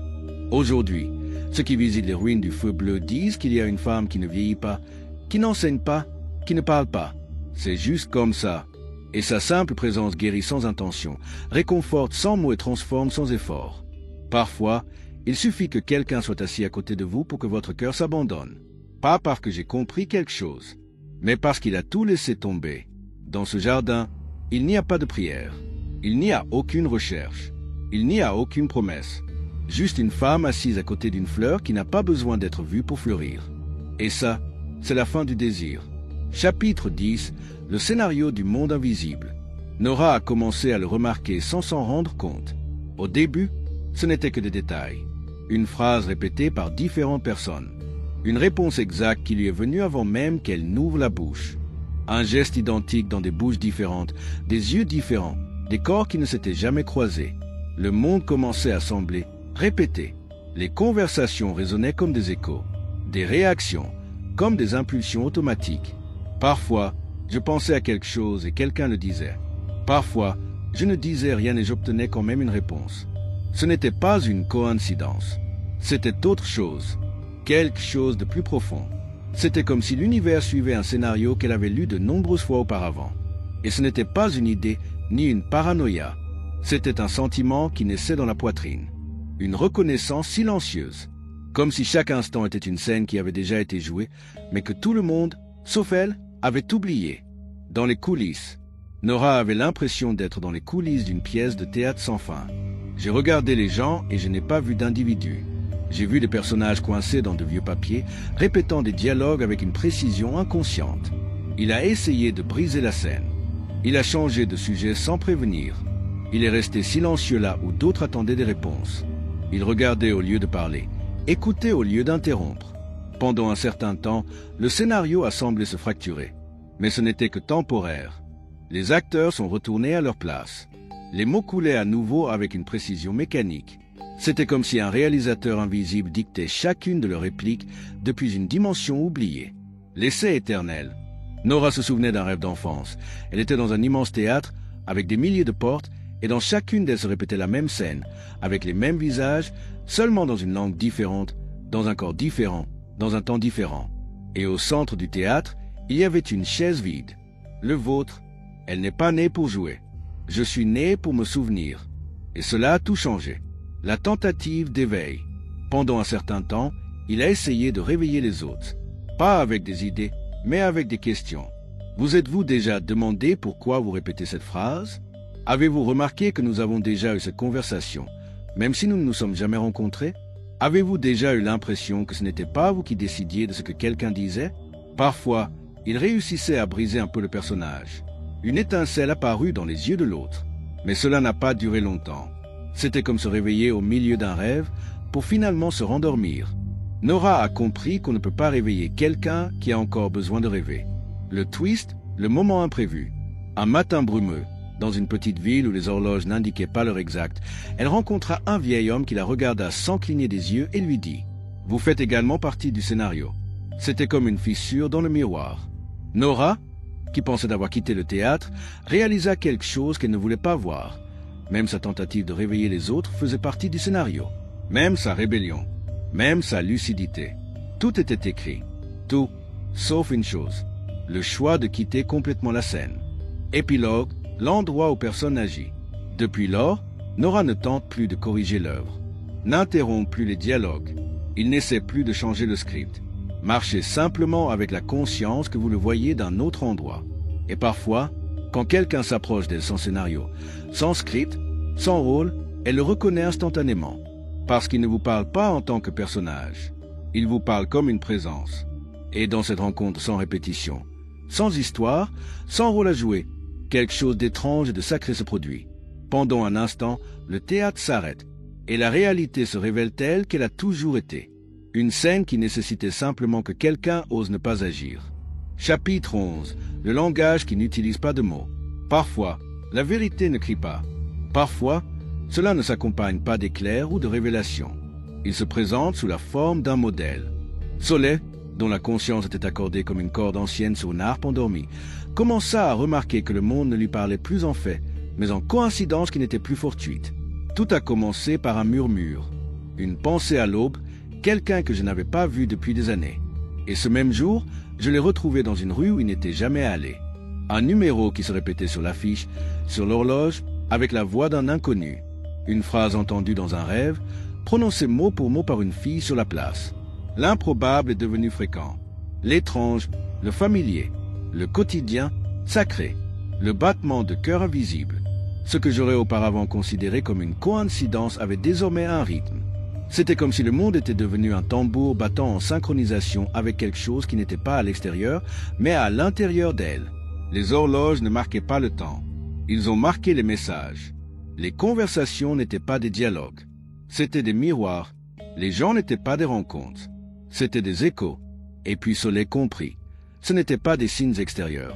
Aujourd'hui, ceux qui visitent les ruines du feu bleu disent qu'il y a une femme qui ne vieillit pas, qui n'enseigne pas, qui ne parle pas. C'est juste comme ça. Et sa simple présence guérit sans intention, réconforte sans mots et transforme sans effort. Parfois, il suffit que quelqu'un soit assis à côté de vous pour que votre cœur s'abandonne. Pas parce que j'ai compris quelque chose, mais parce qu'il a tout laissé tomber. Dans ce jardin, il n'y a pas de prière. Il n'y a aucune recherche. Il n'y a aucune promesse. Juste une femme assise à côté d'une fleur qui n'a pas besoin d'être vue pour fleurir. Et ça, c'est la fin du désir. Chapitre 10, le scénario du monde invisible. Nora a commencé à le remarquer sans s'en rendre compte. Au début, ce n'était que des détails. Une phrase répétée par différentes personnes. Une réponse exacte qui lui est venue avant même qu'elle n'ouvre la bouche. Un geste identique dans des bouches différentes, des yeux différents, des corps qui ne s'étaient jamais croisés. Le monde commençait à sembler répété. Les conversations résonnaient comme des échos, des réactions, comme des impulsions automatiques. Parfois, je pensais à quelque chose et quelqu'un le disait. Parfois, je ne disais rien et j'obtenais quand même une réponse. Ce n'était pas une coïncidence. C'était autre chose. Quelque chose de plus profond. C'était comme si l'univers suivait un scénario qu'elle avait lu de nombreuses fois auparavant. Et ce n'était pas une idée ni une paranoïa. C'était un sentiment qui naissait dans la poitrine. Une reconnaissance silencieuse. Comme si chaque instant était une scène qui avait déjà été jouée, mais que tout le monde, sauf elle, avait oublié. Dans les coulisses. Nora avait l'impression d'être dans les coulisses d'une pièce de théâtre sans fin. J'ai regardé les gens et je n'ai pas vu d'individus. J'ai vu des personnages coincés dans de vieux papiers, répétant des dialogues avec une précision inconsciente. Il a essayé de briser la scène. Il a changé de sujet sans prévenir. Il est resté silencieux là où d'autres attendaient des réponses. Il regardait au lieu de parler, écoutait au lieu d'interrompre. Pendant un certain temps, le scénario a semblé se fracturer. Mais ce n'était que temporaire. Les acteurs sont retournés à leur place. Les mots coulaient à nouveau avec une précision mécanique. C'était comme si un réalisateur invisible dictait chacune de leurs répliques depuis une dimension oubliée. L'essai éternel. Nora se souvenait d'un rêve d'enfance. Elle était dans un immense théâtre, avec des milliers de portes, et dans chacune d'elles se répétait la même scène, avec les mêmes visages, seulement dans une langue différente, dans un corps différent, dans un temps différent. Et au centre du théâtre, il y avait une chaise vide. Le vôtre. Elle n'est pas née pour jouer. Je suis né pour me souvenir. Et cela a tout changé. La tentative d'éveil. Pendant un certain temps, il a essayé de réveiller les autres. Pas avec des idées, mais avec des questions. Vous êtes-vous déjà demandé pourquoi vous répétez cette phrase? Avez-vous remarqué que nous avons déjà eu cette conversation, même si nous ne nous sommes jamais rencontrés? Avez-vous déjà eu l'impression que ce n'était pas vous qui décidiez de ce que quelqu'un disait? Parfois, il réussissait à briser un peu le personnage. Une étincelle apparut dans les yeux de l'autre. Mais cela n'a pas duré longtemps. C'était comme se réveiller au milieu d'un rêve pour finalement se rendormir. Nora a compris qu'on ne peut pas réveiller quelqu'un qui a encore besoin de rêver. Le twist, le moment imprévu. Un matin brumeux, dans une petite ville où les horloges n'indiquaient pas l'heure exacte, elle rencontra un vieil homme qui la regarda sans cligner des yeux et lui dit « Vous faites également partie du scénario. » C'était comme une fissure dans le miroir. Nora, qui pensait d'avoir quitté le théâtre, réalisa quelque chose qu'elle ne voulait pas voir. Même sa tentative de réveiller les autres faisait partie du scénario. Même sa rébellion. Même sa lucidité. Tout était écrit. Tout, sauf une chose. Le choix de quitter complètement la scène. Épilogue, l'endroit où personne n'agit. Depuis lors, Nora ne tente plus de corriger l'œuvre. N'interrompt plus les dialogues. Il n'essaie plus de changer le script. Marchez simplement avec la conscience que vous le voyez d'un autre endroit. Et parfois, quand quelqu'un s'approche d'elle sans scénario, sans script, sans rôle, elle le reconnaît instantanément. Parce qu'il ne vous parle pas en tant que personnage. Il vous parle comme une présence. Et dans cette rencontre sans répétition, sans histoire, sans rôle à jouer, quelque chose d'étrange et de sacré se produit. Pendant un instant, le théâtre s'arrête. et la réalité se révèle telle qu'elle a toujours été. Une scène qui nécessitait simplement que quelqu'un ose ne pas agir. Chapitre 11. Le langage qui n'utilise pas de mots. Parfois, la vérité ne crie pas. Parfois, cela ne s'accompagne pas d'éclairs ou de révélations. Il se présente sous la forme d'un modèle. Soleil, dont la conscience était accordée comme une corde ancienne sur une harpe endormie, commença à remarquer que le monde ne lui parlait plus en fait, mais en coïncidence qui n'était plus fortuite. Tout a commencé par un murmure, une pensée à l'aube, quelqu'un que je n'avais pas vu depuis des années. Et ce même jour, je l'ai retrouvé dans une rue où il n'était jamais allé. Un numéro qui se répétait sur l'affiche, sur l'horloge, avec la voix d'un inconnu. Une phrase entendue dans un rêve, prononcée mot pour mot par une fille sur la place. L'improbable est devenu fréquent. L'étrange, le familier, le quotidien, sacré, le battement de cœur invisible. Ce que j'aurais auparavant considéré comme une coïncidence avait désormais un rythme. C'était comme si le monde était devenu un tambour battant en synchronisation avec quelque chose qui n'était pas à l'extérieur, mais à l'intérieur d'elle. Les horloges ne marquaient pas le temps. Ils ont marqué les messages. Les conversations n'étaient pas des dialogues. C'étaient des miroirs. Les gens n'étaient pas des rencontres. C'étaient des échos. Et puis Soleil comprit. Ce n'étaient pas des signes extérieurs.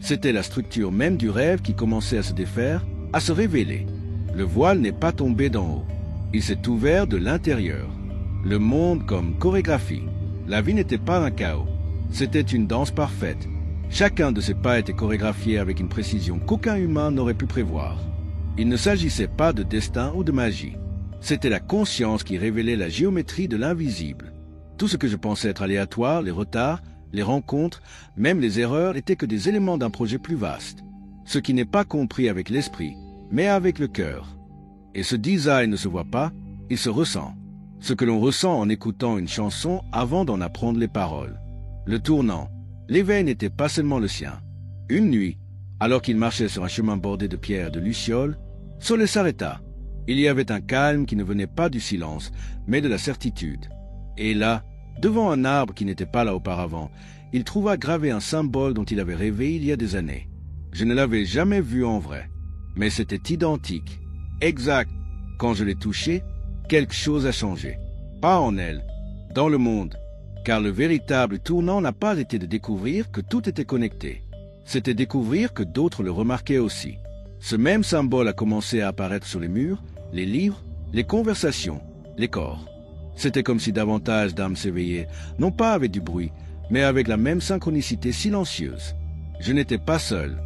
C'était la structure même du rêve qui commençait à se défaire, à se révéler. Le voile n'est pas tombé d'en haut. Il s'est ouvert de l'intérieur. Le monde comme chorégraphie. La vie n'était pas un chaos. C'était une danse parfaite. Chacun de ses pas était chorégraphié avec une précision qu'aucun humain n'aurait pu prévoir. Il ne s'agissait pas de destin ou de magie. C'était la conscience qui révélait la géométrie de l'invisible. Tout ce que je pensais être aléatoire, les retards, les rencontres, même les erreurs, n'étaient que des éléments d'un projet plus vaste. Ce qui n'est pas compris avec l'esprit, mais avec le cœur. Et ce design ne se voit pas, il se ressent. Ce que l'on ressent en écoutant une chanson avant d'en apprendre les paroles. Le tournant, l'éveil n'était pas seulement le sien. Une nuit, alors qu'il marchait sur un chemin bordé de pierres de lucioles, Soleil s'arrêta. Il y avait un calme qui ne venait pas du silence, mais de la certitude. Et là, devant un arbre qui n'était pas là auparavant, il trouva gravé un symbole dont il avait rêvé il y a des années. Je ne l'avais jamais vu en vrai, mais c'était identique, exact. Quand je l'ai touché, quelque chose a changé. Pas en elle, dans le monde, car le véritable tournant n'a pas été de découvrir que tout était connecté. C'était découvrir que d'autres le remarquaient aussi. Ce même symbole a commencé à apparaître sur les murs, les livres, les conversations, les corps. C'était comme si davantage d'âmes s'éveillaient, non pas avec du bruit, mais avec la même synchronicité silencieuse. Je n'étais pas seul.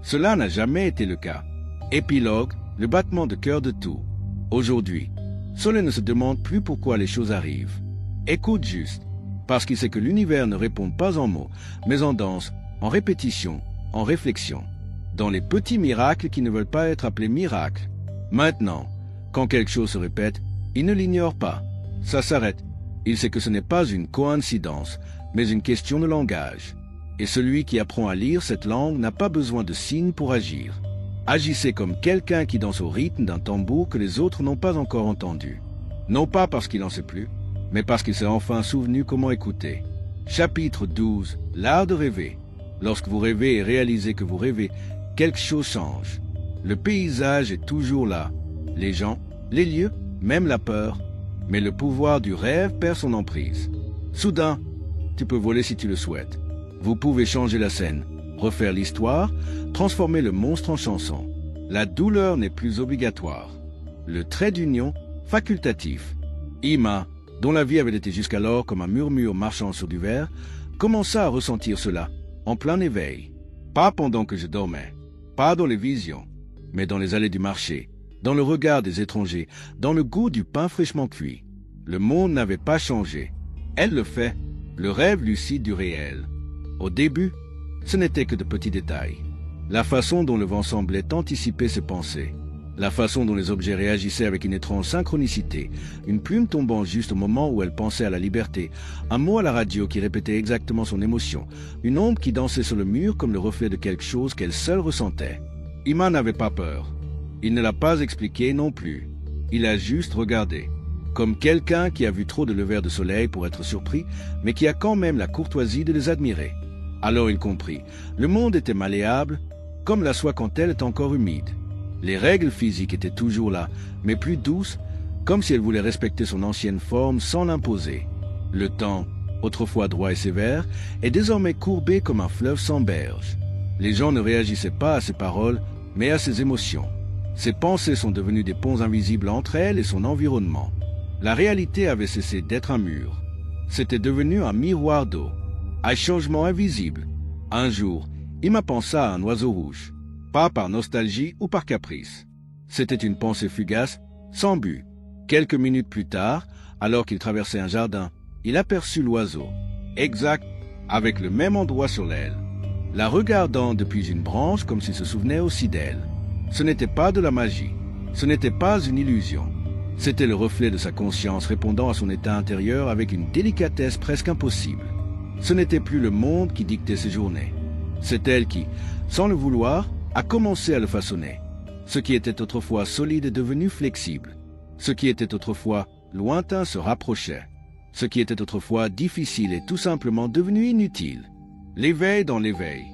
Cela n'a jamais été le cas. Épilogue, le battement de cœur de tout. Aujourd'hui, Soleil ne se demande plus pourquoi les choses arrivent. Écoute juste, parce qu'il sait que l'univers ne répond pas en mots, mais en danse, en répétition, en réflexion. Dans les petits miracles qui ne veulent pas être appelés miracles. Maintenant, quand quelque chose se répète, il ne l'ignore pas. Ça s'arrête. Il sait que ce n'est pas une coïncidence, mais une question de langage. Et celui qui apprend à lire cette langue n'a pas besoin de signes pour agir. Agissez comme quelqu'un qui danse au rythme d'un tambour que les autres n'ont pas encore entendu. Non pas parce qu'il n'en sait plus, mais parce qu'il s'est enfin souvenu comment écouter. Chapitre 12. L'art de rêver. Lorsque vous rêvez et réalisez que vous rêvez, quelque chose change. Le paysage est toujours là. Les gens, les lieux, même la peur. Mais le pouvoir du rêve perd son emprise. Soudain, tu peux voler si tu le souhaites. Vous pouvez changer la scène, refaire l'histoire, transformer le monstre en chanson. La douleur n'est plus obligatoire. Le trait d'union, facultatif. Ima, dont la vie avait été jusqu'alors comme un murmure marchant sur du verre, commença à ressentir cela, en plein éveil. Pas pendant que je dormais, pas dans les visions, mais dans les allées du marché, dans le regard des étrangers, dans le goût du pain fraîchement cuit. Le monde n'avait pas changé. Elle le fait, le rêve lucide du réel. Au début, ce n'était que de petits détails. La façon dont le vent semblait anticiper ses pensées. La façon dont les objets réagissaient avec une étrange synchronicité. Une plume tombant juste au moment où elle pensait à la liberté. Un mot à la radio qui répétait exactement son émotion. Une ombre qui dansait sur le mur comme le reflet de quelque chose qu'elle seule ressentait. Ima n'avait pas peur. Il ne l'a pas expliqué non plus. Il a juste regardé. Comme quelqu'un qui a vu trop de levers de soleil pour être surpris, mais qui a quand même la courtoisie de les admirer. Alors il comprit. Le monde était malléable, comme la soie quand elle est encore humide. Les règles physiques étaient toujours là, mais plus douces, comme si elle voulait respecter son ancienne forme sans l'imposer. Le temps, autrefois droit et sévère, est désormais courbé comme un fleuve sans berge. Les gens ne réagissaient pas à ses paroles, mais à ses émotions. Ses pensées sont devenues des ponts invisibles entre elle et son environnement. La réalité avait cessé d'être un mur. C'était devenu un miroir d'eau, un changement invisible. Un jour, Ima pensa à un oiseau rouge, pas par nostalgie ou par caprice. C'était une pensée fugace, sans but. Quelques minutes plus tard, alors qu'il traversait un jardin, il aperçut l'oiseau, exact, avec le même endroit sur l'aile, la regardant depuis une branche comme s'il se souvenait aussi d'elle. Ce n'était pas de la magie, ce n'était pas une illusion. C'était le reflet de sa conscience répondant à son état intérieur avec une délicatesse presque impossible. Ce n'était plus le monde qui dictait ses journées. C'est elle qui, sans le vouloir, a commencé à le façonner. Ce qui était autrefois solide est devenu flexible. Ce qui était autrefois lointain se rapprochait. Ce qui était autrefois difficile est tout simplement devenu inutile. L'éveil dans l'éveil.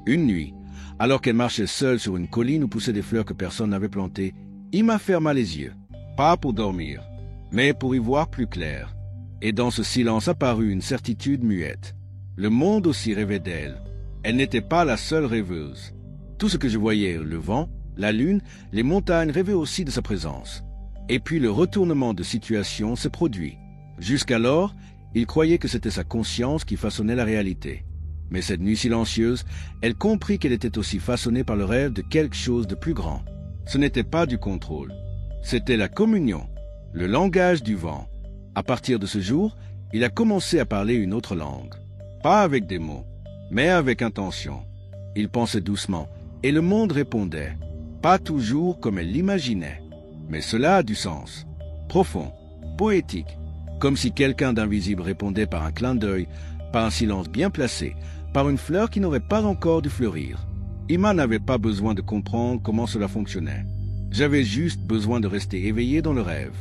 Une nuit, alors qu'elle marchait seule sur une colline où poussaient des fleurs que personne n'avait plantées, Ima ferma les yeux, pas pour dormir, mais pour y voir plus clair. Et dans ce silence apparut une certitude muette. Le monde aussi rêvait d'elle. Elle n'était pas la seule rêveuse. Tout ce que je voyais, le vent, la lune, les montagnes rêvaient aussi de sa présence. Et puis le retournement de situation s'est produit. Jusqu'alors, il croyait que c'était sa conscience qui façonnait la réalité. Mais cette nuit silencieuse, elle comprit qu'elle était aussi façonnée par le rêve de quelque chose de plus grand. Ce n'était pas du contrôle. C'était la communion, le langage du vent. À partir de ce jour, il a commencé à parler une autre langue. Pas avec des mots, mais avec intention. Il pensait doucement, et le monde répondait. Pas toujours comme elle l'imaginait. Mais cela a du sens. Profond, poétique. Comme si quelqu'un d'invisible répondait par un clin d'œil, par un silence bien placé, par une fleur qui n'aurait pas encore dû fleurir. Ima n'avait pas besoin de comprendre comment cela fonctionnait. J'avais juste besoin de rester éveillé dans le rêve.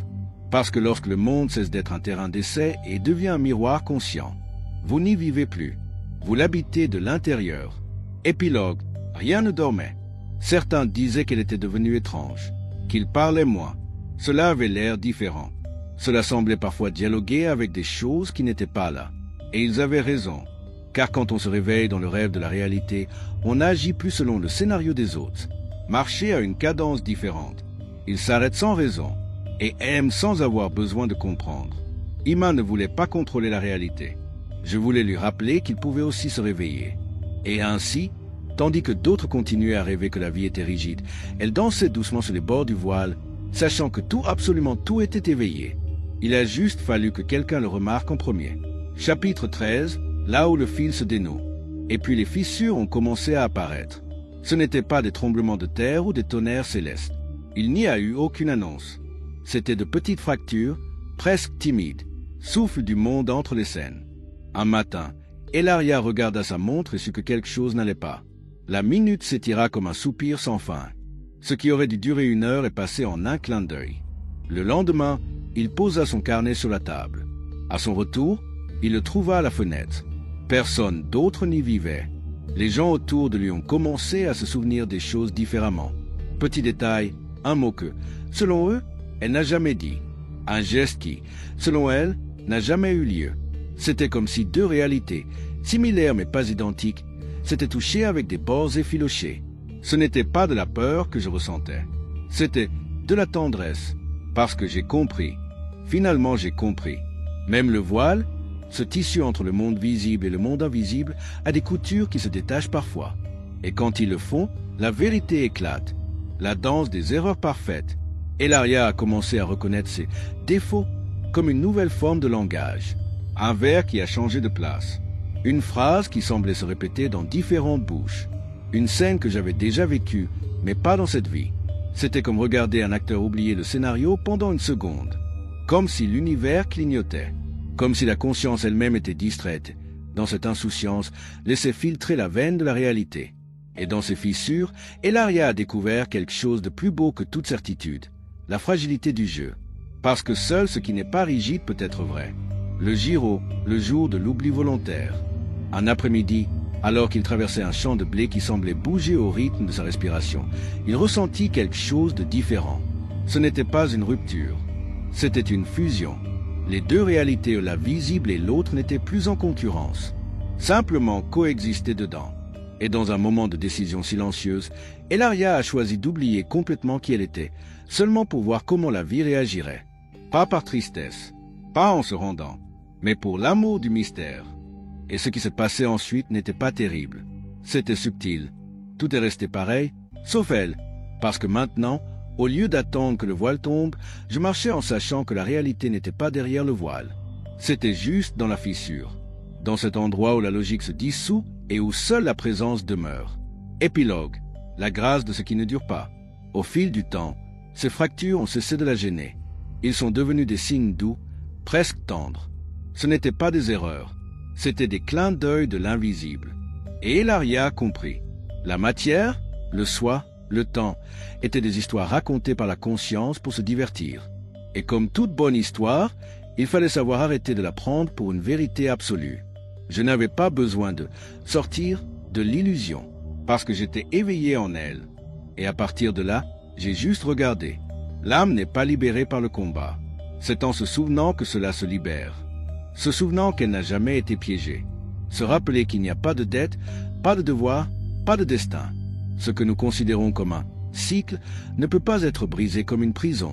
Parce que lorsque le monde cesse d'être un terrain d'essai et devient un miroir conscient, vous n'y vivez plus. Vous l'habitez de l'intérieur. Épilogue, rien ne dormait. Certains disaient qu'elle était devenue étrange, qu'il parlait moins. Cela avait l'air différent. Cela semblait parfois dialoguer avec des choses qui n'étaient pas là. Et ils avaient raison, car quand on se réveille dans le rêve de la réalité, on n'agit plus selon le scénario des autres. Marcher à une cadence différente. Il s'arrête sans raison et aime sans avoir besoin de comprendre. Ima ne voulait pas contrôler la réalité. Je voulais lui rappeler qu'il pouvait aussi se réveiller. Et ainsi, tandis que d'autres continuaient à rêver que la vie était rigide, elle dansait doucement sur les bords du voile, sachant que tout, absolument tout était éveillé. Il a juste fallu que quelqu'un le remarque en premier. Chapitre 13, là où le fil se dénoue. Et puis les fissures ont commencé à apparaître. Ce n'étaient pas des tremblements de terre ou des tonnerres célestes. Il n'y a eu aucune annonce. C'étaient de petites fractures, presque timides, souffle du monde entre les scènes. Un matin, Elaria regarda sa montre et sut que quelque chose n'allait pas. La minute s'étira comme un soupir sans fin. Ce qui aurait dû durer 1 heure est passé en un clin d'œil. Le lendemain, il posa son carnet sur la table. À son retour, il le trouva à la fenêtre. Personne d'autre n'y vivait. Les gens autour de lui ont commencé à se souvenir des choses différemment. Petit détail, un mot que, selon eux, elle n'a jamais dit. Un geste qui, selon elle, n'a jamais eu lieu. C'était comme si 2 réalités, similaires mais pas identiques, s'étaient touchées avec des bords effilochés. Ce n'était pas de la peur que je ressentais. C'était de la tendresse, parce que j'ai compris. Finalement, j'ai compris. Même le voile, ce tissu entre le monde visible et le monde invisible, a des coutures qui se détachent parfois. Et quand ils le font, la vérité éclate. La danse des erreurs parfaites. Elaria a commencé à reconnaître ses défauts comme une nouvelle forme de langage. Un vers qui a changé de place. Une phrase qui semblait se répéter dans différentes bouches. Une scène que j'avais déjà vécue, mais pas dans cette vie. C'était comme regarder un acteur oublier le scénario pendant 1 seconde. Comme si l'univers clignotait. Comme si la conscience elle-même était distraite. Dans cette insouciance, laissait filtrer la veine de la réalité. Et dans ces fissures, Elaria a découvert quelque chose de plus beau que toute certitude. La fragilité du jeu. Parce que seul ce qui n'est pas rigide peut être vrai. Le Giro, le jour de l'oubli volontaire. Un après-midi, alors qu'il traversait un champ de blé qui semblait bouger au rythme de sa respiration, il ressentit quelque chose de différent. Ce n'était pas une rupture. C'était une fusion. Les deux réalités, la visible et l'autre, n'étaient plus en concurrence, simplement coexistaient dedans. Et dans un moment de décision silencieuse, Elaria a choisi d'oublier complètement qui elle était, seulement pour voir comment la vie réagirait. Pas par tristesse, pas en se rendant, mais pour l'amour du mystère. Et ce qui se passait ensuite n'était pas terrible. C'était subtil. Tout est resté pareil, sauf elle, parce que maintenant, au lieu d'attendre que le voile tombe, je marchais en sachant que la réalité n'était pas derrière le voile. C'était juste dans la fissure, dans cet endroit où la logique se dissout et où seule la présence demeure. Épilogue, la grâce de ce qui ne dure pas. Au fil du temps, ces fractures ont cessé de la gêner. Ils sont devenus des signes doux, presque tendres. Ce n'étaient pas des erreurs, c'étaient des clins d'œil de l'invisible. Et Elaria a compris. La matière, le soi, le temps, étaient des histoires racontées par la conscience pour se divertir. Et comme toute bonne histoire, il fallait savoir arrêter de la prendre pour une vérité absolue. Je n'avais pas besoin de sortir de l'illusion, parce que j'étais éveillé en elle. Et à partir de là, j'ai juste regardé. L'âme n'est pas libérée par le combat. C'est en se souvenant que cela se libère. Se souvenant qu'elle n'a jamais été piégée. Se rappeler qu'il n'y a pas de dette, pas de devoir, pas de destin. Ce que nous considérons comme un cycle ne peut pas être brisé comme une prison.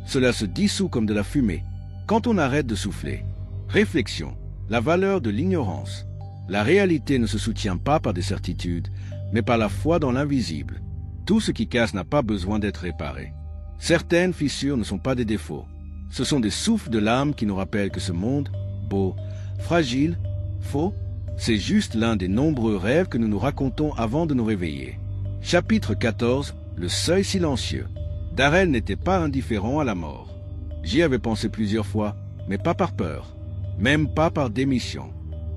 Cela se dissout comme de la fumée, quand on arrête de souffler. Réflexion. La valeur de l'ignorance. La réalité ne se soutient pas par des certitudes, mais par la foi dans l'invisible. Tout ce qui casse n'a pas besoin d'être réparé. Certaines fissures ne sont pas des défauts. Ce sont des souffles de l'âme qui nous rappellent que ce monde, beau, fragile, faux, c'est juste l'un des nombreux rêves que nous nous racontons avant de nous réveiller. Chapitre 14. Le seuil silencieux. Darrell n'était pas indifférent à la mort. J'y avais pensé plusieurs fois, mais pas par peur. Même pas par démission,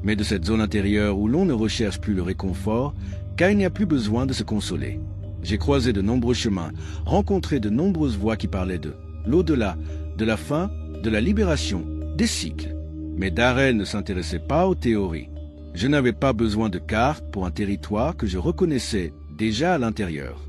mais de cette zone intérieure où l'on ne recherche plus le réconfort, car il n'y a plus besoin de se consoler. J'ai croisé de nombreux chemins, rencontré de nombreuses voix qui parlaient de l'au-delà, de la fin, de la libération, des cycles. Mais Darrell ne s'intéressait pas aux théories. Je n'avais pas besoin de carte pour un territoire que je reconnaissais déjà à l'intérieur.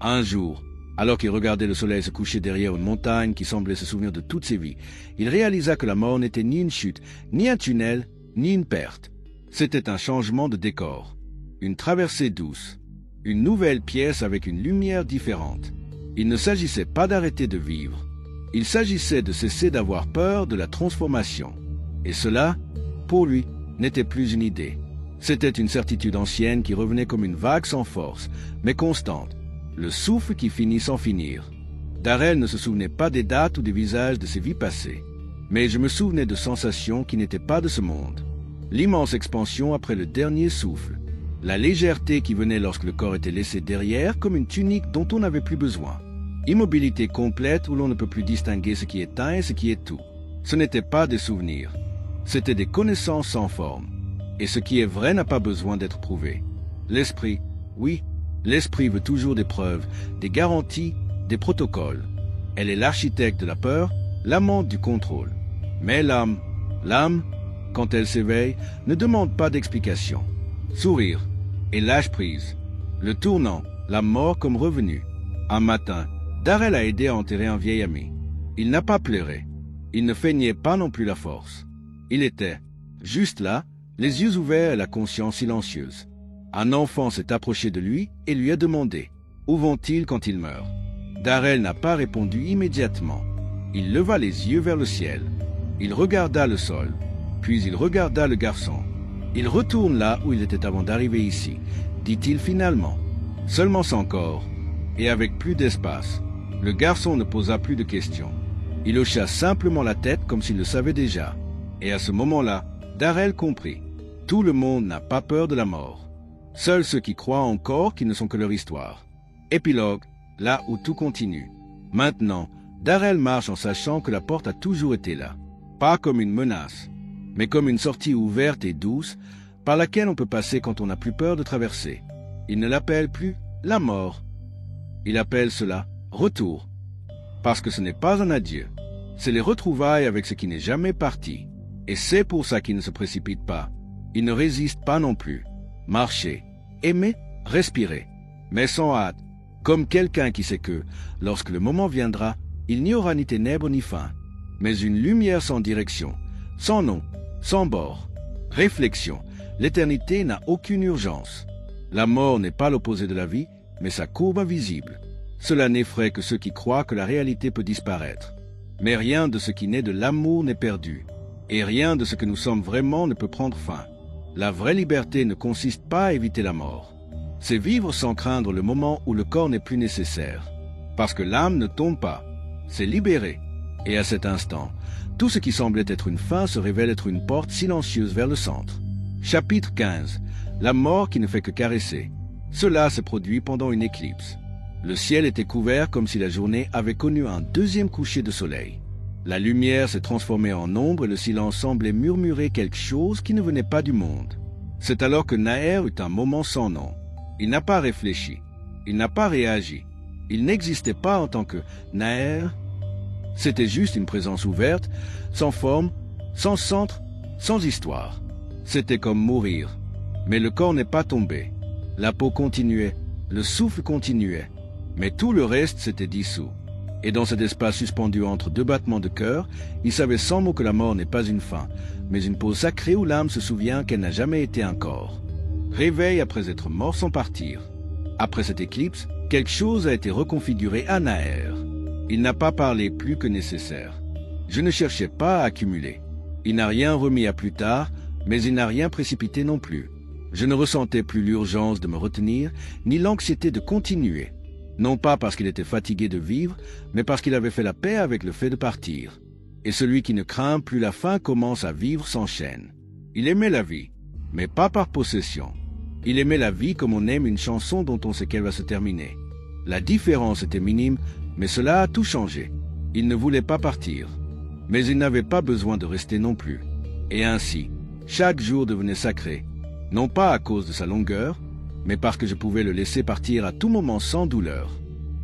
Un jour, alors qu'il regardait le soleil se coucher derrière une montagne qui semblait se souvenir de toutes ses vies, il réalisa que la mort n'était ni une chute, ni un tunnel, ni une perte. C'était un changement de décor, une traversée douce, une nouvelle pièce avec une lumière différente. Il ne s'agissait pas d'arrêter de vivre, il s'agissait de cesser d'avoir peur de la transformation. Et cela, pour lui, n'était plus une idée. C'était une certitude ancienne qui revenait comme une vague sans force, mais constante. Le souffle qui finit sans finir. Darrell ne se souvenait pas des dates ou des visages de ses vies passées, mais je me souvenais de sensations qui n'étaient pas de ce monde. L'immense expansion après le dernier souffle, la légèreté qui venait lorsque le corps était laissé derrière comme une tunique dont on n'avait plus besoin. Immobilité complète où l'on ne peut plus distinguer ce qui est un et ce qui est tout. Ce n'étaient pas des souvenirs, c'étaient des connaissances sans forme. Et ce qui est vrai n'a pas besoin d'être prouvé. L'esprit, oui, l'esprit veut toujours des preuves, des garanties, des protocoles. Elle est l'architecte de la peur, l'amante du contrôle. Mais l'âme, quand elle s'éveille, ne demande pas d'explication. Sourire et lâche prise. Le tournant, la mort comme revenu. Un matin, Darrell a aidé à enterrer un vieil ami. Il n'a pas pleuré. Il ne feignait pas non plus la force. Il était, juste là, les yeux ouverts et la conscience silencieuse. Un enfant s'est approché de lui et lui a demandé « Où vont-ils quand ils meurent ?» Darrell n'a pas répondu immédiatement. Il leva les yeux vers le ciel. Il regarda le sol, puis il regarda le garçon. Il retourne là où il était avant d'arriver ici, dit-il finalement. Seulement sans corps, et avec plus d'espace. Le garçon ne posa plus de questions. Il hocha simplement la tête comme s'il le savait déjà. Et à ce moment-là, Darrell comprit. Tout le monde n'a pas peur de la mort. Seuls ceux qui croient encore qui ne sont que leur histoire. Épilogue, là où tout continue. Maintenant, Darrell marche en sachant que la porte a toujours été là. Pas comme une menace, mais comme une sortie ouverte et douce par laquelle on peut passer quand on n'a plus peur de traverser. Il ne l'appelle plus la mort. Il appelle cela retour. Parce que ce n'est pas un adieu. C'est les retrouvailles avec ce qui n'est jamais parti. Et c'est pour ça qu'il ne se précipite pas. Il ne résiste pas non plus. Marcher, aimer, respirer. Mais sans hâte, comme quelqu'un qui sait que, lorsque le moment viendra, il n'y aura ni ténèbres ni faim. mais une lumière sans direction, sans nom, sans bord. Réflexion. L'éternité n'a aucune urgence. La mort n'est pas l'opposé de la vie, mais sa courbe invisible. Cela n'effraie que ceux qui croient que la réalité peut disparaître. Mais rien de ce qui naît de l'amour n'est perdu, et rien de ce que nous sommes vraiment ne peut prendre fin. La vraie liberté ne consiste pas à éviter la mort. C'est vivre sans craindre le moment où le corps n'est plus nécessaire. Parce que l'âme ne tombe pas. C'est libérer. Et à cet instant, tout ce qui semblait être une fin se révèle être une porte silencieuse vers le centre. Chapitre 15. La mort qui ne fait que caresser. Cela se produit pendant une éclipse. Le ciel était couvert comme si la journée avait connu un deuxième coucher de soleil. La lumière s'est transformée en ombre et le silence semblait murmurer quelque chose qui ne venait pas du monde. C'est alors que Naër eut un moment sans nom. Il n'a pas réfléchi. Il n'a pas réagi. Il n'existait pas en tant que Naër. C'était juste une présence ouverte, sans forme, sans centre, sans histoire. C'était comme mourir. Mais le corps n'est pas tombé. La peau continuait, le souffle continuait. Mais tout le reste s'était dissous. Et dans cet espace suspendu entre deux battements de cœur, il savait sans mots que la mort n'est pas une fin, mais une pause sacrée où l'âme se souvient qu'elle n'a jamais été un corps. Réveil après être mort sans partir. Après cette éclipse, quelque chose a été reconfiguré à Naër. Il n'a pas parlé plus que nécessaire. Je ne cherchais pas à accumuler. Il n'a rien remis à plus tard, mais il n'a rien précipité non plus. Je ne ressentais plus l'urgence de me retenir, ni l'anxiété de continuer. Non pas parce qu'il était fatigué de vivre, mais parce qu'il avait fait la paix avec le fait de partir. Et celui qui ne craint plus la fin commence à vivre sans chaîne. Il aimait la vie, mais pas par possession. Il aimait la vie comme on aime une chanson dont on sait qu'elle va se terminer. La différence était minime, mais cela a tout changé. Il ne voulait pas partir. Mais il n'avait pas besoin de rester non plus. Et ainsi, chaque jour devenait sacré, non pas à cause de sa longueur, mais parce que je pouvais le laisser partir à tout moment sans douleur.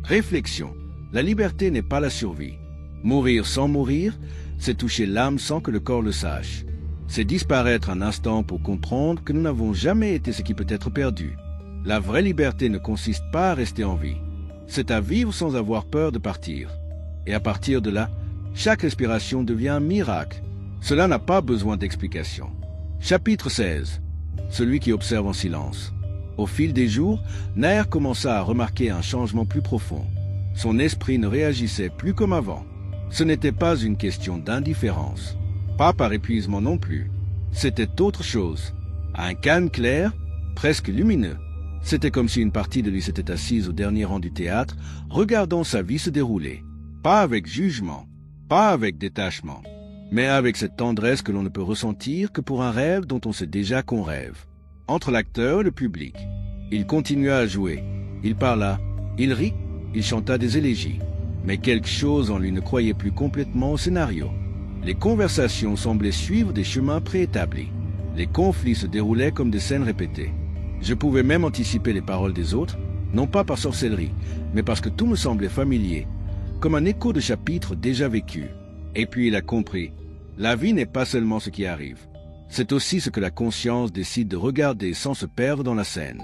Réflexion. La liberté n'est pas la survie. Mourir sans mourir, c'est toucher l'âme sans que le corps le sache. C'est disparaître un instant pour comprendre que nous n'avons jamais été ce qui peut être perdu. La vraie liberté ne consiste pas à rester en vie. C'est à vivre sans avoir peur de partir. Et à partir de là, chaque respiration devient un miracle. Cela n'a pas besoin d'explication. Chapitre 16. Celui qui observe en silence. Au fil des jours, Naër commença à remarquer un changement plus profond. Son esprit ne réagissait plus comme avant. Ce n'était pas une question d'indifférence. Pas par épuisement non plus. C'était autre chose. Un calme clair, presque lumineux. C'était comme si une partie de lui s'était assise au dernier rang du théâtre, regardant sa vie se dérouler. Pas avec jugement, pas avec détachement, mais avec cette tendresse que l'on ne peut ressentir que pour un rêve dont on sait déjà qu'on rêve. Entre l'acteur et le public, il continua à jouer. Il parla, il rit, il chanta des élégies. Mais quelque chose en lui ne croyait plus complètement au scénario. Les conversations semblaient suivre des chemins préétablis. Les conflits se déroulaient comme des scènes répétées. Je pouvais même anticiper les paroles des autres, non pas par sorcellerie, mais parce que tout me semblait familier, comme un écho de chapitres déjà vécus. Et puis il a compris, la vie n'est pas seulement ce qui arrive. C'est aussi ce que la conscience décide de regarder sans se perdre dans la scène.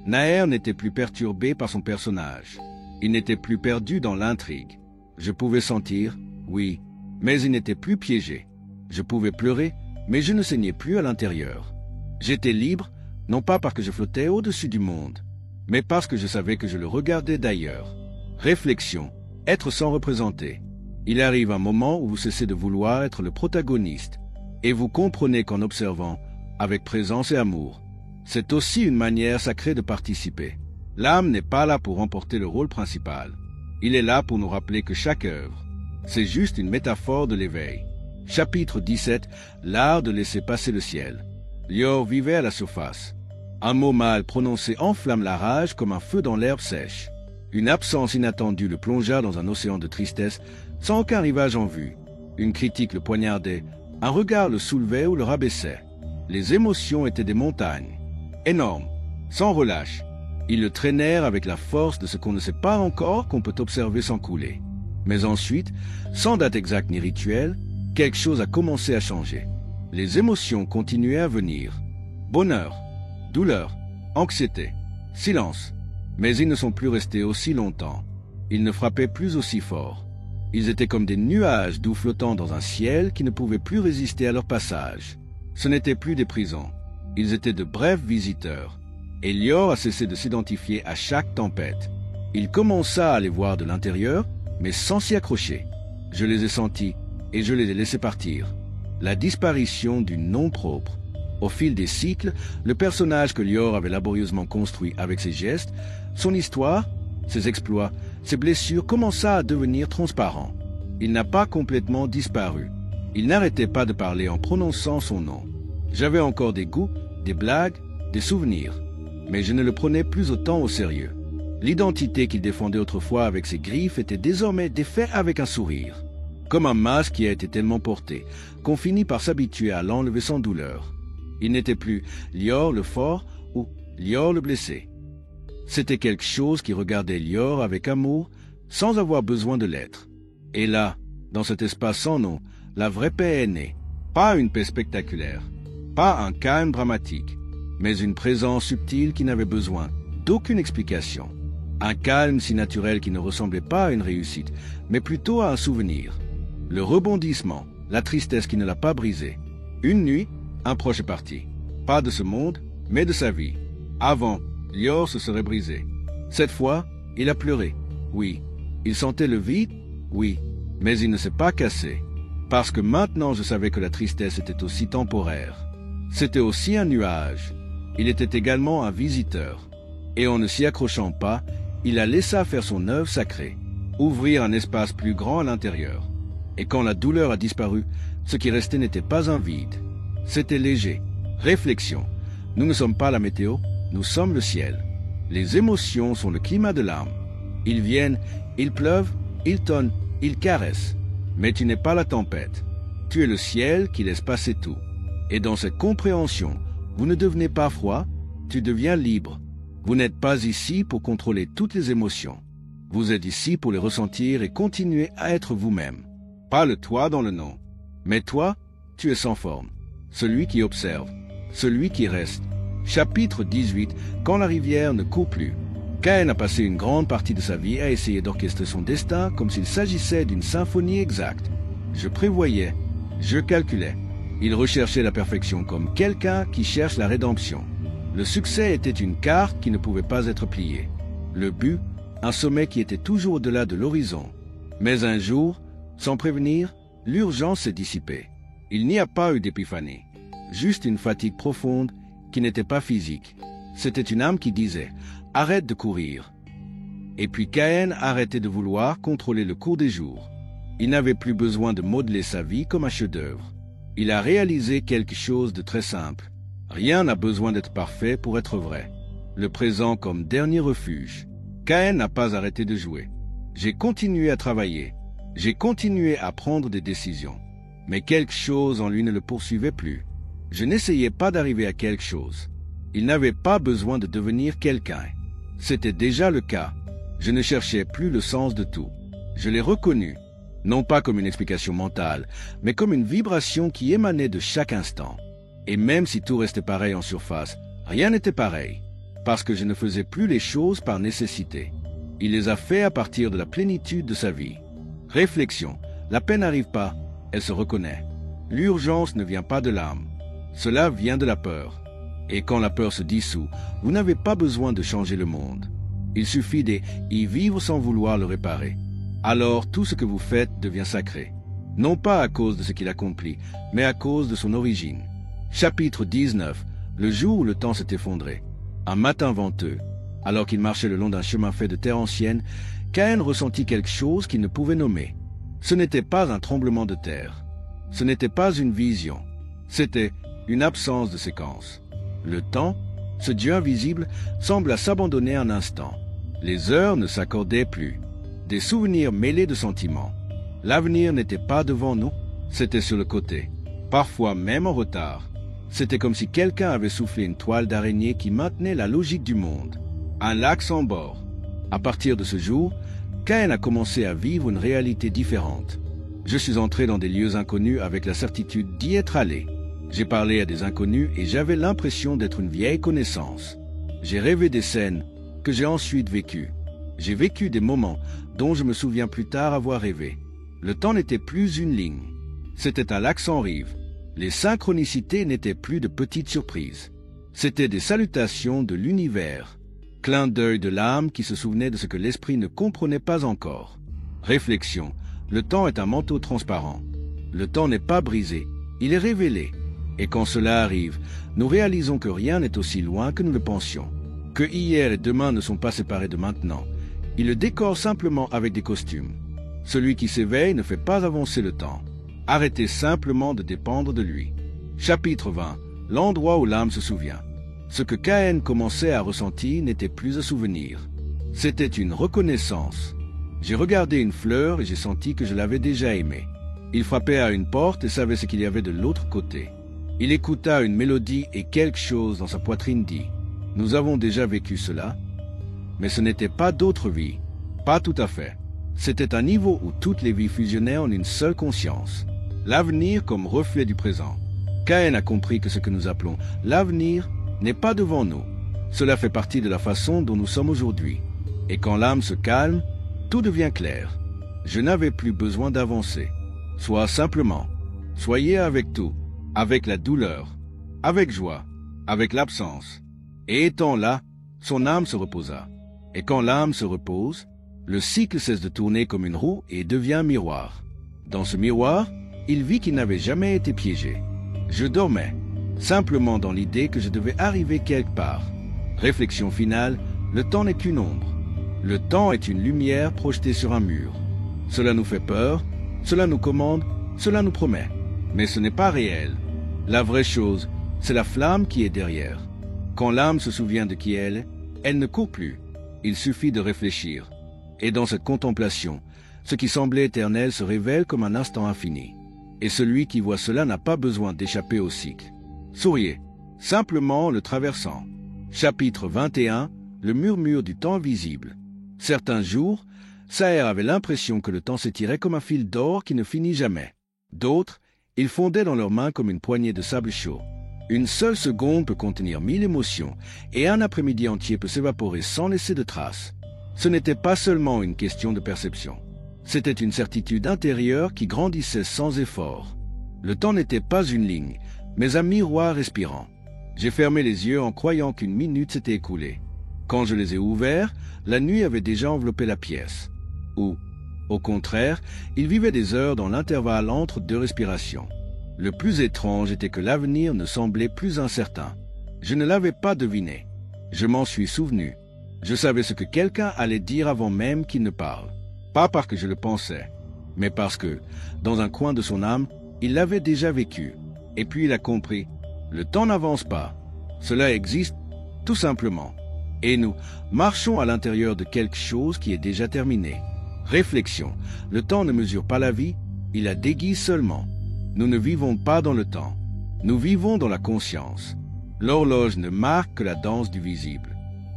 Naër n'était plus perturbé par son personnage. Il n'était plus perdu dans l'intrigue. Je pouvais sentir, oui, mais il n'était plus piégé. Je pouvais pleurer, mais je ne saignais plus à l'intérieur. J'étais libre, non pas parce que je flottais au-dessus du monde, mais parce que je savais que je le regardais d'ailleurs. Réflexion, être sans représenter. Il arrive un moment où vous cessez de vouloir être le protagoniste, et vous comprenez qu'en observant, avec présence et amour, c'est aussi une manière sacrée de participer. L'âme n'est pas là pour remporter le rôle principal. Il est là pour nous rappeler que chaque œuvre, c'est juste une métaphore de l'éveil. Chapitre 17, l'art de laisser passer le ciel. Lior vivait à la surface. Un mot mal prononcé enflamme la rage comme un feu dans l'herbe sèche. Une absence inattendue le plongea dans un océan de tristesse sans aucun rivage en vue. Une critique le poignardait, un regard le soulevait ou le rabaissait. Les émotions étaient des montagnes, énormes, sans relâche. Ils le traînèrent avec la force de ce qu'on ne sait pas encore qu'on peut observer sans couler. Mais ensuite, sans date exacte ni rituel, quelque chose a commencé à changer. Les émotions continuaient à venir. Bonheur, douleur, anxiété, silence. Mais ils ne sont plus restés aussi longtemps. Ils ne frappaient plus aussi fort. Ils étaient comme des nuages doux flottant dans un ciel qui ne pouvait plus résister à leur passage. Ce n'étaient plus des prisons. Ils étaient de brefs visiteurs. Et Lior a cessé de s'identifier à chaque tempête. Il commença à les voir de l'intérieur, mais sans s'y accrocher. Je les ai sentis et je les ai laissés partir. La disparition du nom propre. Au fil des cycles, le personnage que Lior avait laborieusement construit avec ses gestes, son histoire, ses exploits, ses blessures commença à devenir transparent. Il n'a pas complètement disparu. Il n'arrêtait pas de parler en prononçant son nom. J'avais encore des goûts, des blagues, des souvenirs, mais je ne le prenais plus autant au sérieux. L'identité qu'il défendait autrefois avec ses griffes était désormais défaite avec un sourire, comme un masque qui a été tellement porté qu'on finit par s'habituer à l'enlever sans douleur. Il n'était plus Lior le fort ou Lior le blessé. C'était quelque chose qui regardait Lior avec amour sans avoir besoin de l'être. Et là, dans cet espace sans nom, la vraie paix est née. Pas une paix spectaculaire, pas un calme dramatique, mais une présence subtile qui n'avait besoin d'aucune explication. Un calme si naturel qui ne ressemblait pas à une réussite, mais plutôt à un souvenir. Le rebondissement, la tristesse qui ne l'a pas brisé. Une nuit, un proche est parti. Pas de ce monde, mais de sa vie. Avant, Lior se serait brisé. Cette fois, il a pleuré. Oui. Il sentait le vide. Oui. Mais il ne s'est pas cassé. Parce que maintenant je savais que la tristesse était aussi temporaire. C'était aussi un nuage. Il était également un visiteur. Et en ne s'y accrochant pas, il la laissa faire son œuvre sacrée, ouvrir un espace plus grand à l'intérieur. Et quand la douleur a disparu, ce qui restait n'était pas un vide. C'était léger. Réflexion. Nous ne sommes pas la météo, nous sommes le ciel. Les émotions sont le climat de l'âme. Ils viennent, ils pleuvent, ils tonnent, ils caressent. Mais tu n'es pas la tempête. Tu es le ciel qui laisse passer tout. Et dans cette compréhension, vous ne devenez pas froid, tu deviens libre. Vous n'êtes pas ici pour contrôler toutes les émotions. Vous êtes ici pour les ressentir et continuer à être vous-même. Pas le toi dans le nom. Mais toi, tu es sans forme. Celui qui observe. Celui qui reste. Chapitre 18. Quand la rivière ne court plus. Caïn a passé une grande partie de sa vie à essayer d'orchestrer son destin comme s'il s'agissait d'une symphonie exacte. Je prévoyais. Je calculais. Il recherchait la perfection comme quelqu'un qui cherche la rédemption. Le succès était une carte qui ne pouvait pas être pliée. Le but, un sommet qui était toujours au-delà de l'horizon. Mais un jour, sans prévenir, l'urgence s'est dissipée. Il n'y a pas eu d'épiphanie. Juste une fatigue profonde qui n'était pas physique. C'était une âme qui disait « Arrête de courir ». Et puis Caïn arrêtait de vouloir contrôler le cours des jours. Il n'avait plus besoin de modeler sa vie comme un chef-d'œuvre. Il a réalisé quelque chose de très simple. Rien n'a besoin d'être parfait pour être vrai. Le présent comme dernier refuge. Caïn n'a pas arrêté de jouer. J'ai continué à travailler. J'ai continué à prendre des décisions. Mais quelque chose en lui ne le poursuivait plus. Je n'essayais pas d'arriver à quelque chose. Il n'avait pas besoin de devenir quelqu'un. C'était déjà le cas. Je ne cherchais plus le sens de tout. Je l'ai reconnu, non pas comme une explication mentale, mais comme une vibration qui émanait de chaque instant. Et même si tout restait pareil en surface, rien n'était pareil, parce que je ne faisais plus les choses par nécessité. Il les a fait à partir de la plénitude de sa vie. Réflexion, la paix n'arrive pas, elle se reconnaît. L'urgence ne vient pas de l'âme, cela vient de la peur. Et quand la peur se dissout, vous n'avez pas besoin de changer le monde. Il suffit d'y vivre sans vouloir le réparer. Alors tout ce que vous faites devient sacré. Non pas à cause de ce qu'il accomplit, mais à cause de son origine. Chapitre 19. Le jour où le temps s'est effondré. Un matin venteux, alors qu'il marchait le long d'un chemin fait de terre ancienne, Caïn ressentit quelque chose qu'il ne pouvait nommer. Ce n'était pas un tremblement de terre. Ce n'était pas une vision. C'était une absence de séquence. Le temps, ce Dieu invisible, sembla s'abandonner un instant. Les heures ne s'accordaient plus. Des souvenirs mêlés de sentiments. L'avenir n'était pas devant nous, c'était sur le côté, parfois même en retard. C'était comme si quelqu'un avait soufflé une toile d'araignée qui maintenait la logique du monde. Un lac sans bord. À partir de ce jour, Caïn a commencé à vivre une réalité différente. Je suis entré dans des lieux inconnus avec la certitude d'y être allé. J'ai parlé à des inconnus et j'avais l'impression d'être une vieille connaissance. J'ai rêvé des scènes que j'ai ensuite vécues. J'ai vécu des moments dont je me souviens plus tard avoir rêvé. Le temps n'était plus une ligne. C'était un lac sans rive. Les synchronicités n'étaient plus de petites surprises. C'étaient des salutations de l'univers. Clin d'œil de l'âme qui se souvenait de ce que l'esprit ne comprenait pas encore. Réflexion. Le temps est un manteau transparent. Le temps n'est pas brisé. Il est révélé. Et quand cela arrive, nous réalisons que rien n'est aussi loin que nous le pensions. Que hier et demain ne sont pas séparés de maintenant. Il le décore simplement avec des costumes. Celui qui s'éveille ne fait pas avancer le temps. Arrêtez simplement de dépendre de lui. Chapitre 20. L'endroit où l'âme se souvient. Ce que Caïn commençait à ressentir n'était plus un souvenir. C'était une reconnaissance. J'ai regardé une fleur et j'ai senti que je l'avais déjà aimée. Il frappait à une porte et savait ce qu'il y avait de l'autre côté. Il écouta une mélodie et quelque chose dans sa poitrine dit « Nous avons déjà vécu cela ». Mais ce n'était pas d'autre vie. Pas tout à fait. C'était un niveau où toutes les vies fusionnaient en une seule conscience. L'avenir comme reflet du présent. Caïn a compris que ce que nous appelons l'avenir n'est pas devant nous. Cela fait partie de la façon dont nous sommes aujourd'hui. Et quand l'âme se calme, tout devient clair. Je n'avais plus besoin d'avancer. Sois simplement. Soyez avec tout, avec la douleur, avec joie, avec l'absence. Et étant là, son âme se reposa. Et quand l'âme se repose, le cycle cesse de tourner comme une roue et devient miroir. Dans ce miroir, il vit qu'il n'avait jamais été piégé. Je dormais, simplement dans l'idée que je devais arriver quelque part. Réflexion finale, le temps n'est qu'une ombre. Le temps est une lumière projetée sur un mur. Cela nous fait peur, cela nous commande, cela nous promet. Mais ce n'est pas réel. La vraie chose, c'est la flamme qui est derrière. Quand l'âme se souvient de qui elle est, elle ne court plus. Il suffit de réfléchir. Et dans cette contemplation, ce qui semblait éternel se révèle comme un instant infini. Et celui qui voit cela n'a pas besoin d'échapper au cycle. Souriez, simplement le traversant. Chapitre 21. Le murmure du temps visible. Certains jours, Saher avait l'impression que le temps s'étirait comme un fil d'or qui ne finit jamais. D'autres, il fondait dans leurs mains comme une poignée de sable chaud. Une seule seconde peut contenir 1000 émotions, et un après-midi entier peut s'évaporer sans laisser de traces. Ce n'était pas seulement une question de perception. C'était une certitude intérieure qui grandissait sans effort. Le temps n'était pas une ligne, mais un miroir respirant. J'ai fermé les yeux en croyant qu'une minute s'était écoulée. Quand je les ai ouverts, la nuit avait déjà enveloppé la pièce. Ou, au contraire, il vivait des heures dans l'intervalle entre deux respirations. Le plus étrange était que l'avenir ne semblait plus incertain. Je ne l'avais pas deviné. Je m'en suis souvenu. Je savais ce que quelqu'un allait dire avant même qu'il ne parle. Pas parce que je le pensais, mais parce que, dans un coin de son âme, il l'avait déjà vécu. Et puis il a compris. Le temps n'avance pas. Cela existe, tout simplement. Et nous marchons à l'intérieur de quelque chose qui est déjà terminé. Réflexion. Le temps ne mesure pas la vie, il la déguise seulement. Nous ne vivons pas dans le temps. Nous vivons dans la conscience. L'horloge ne marque que la danse du visible.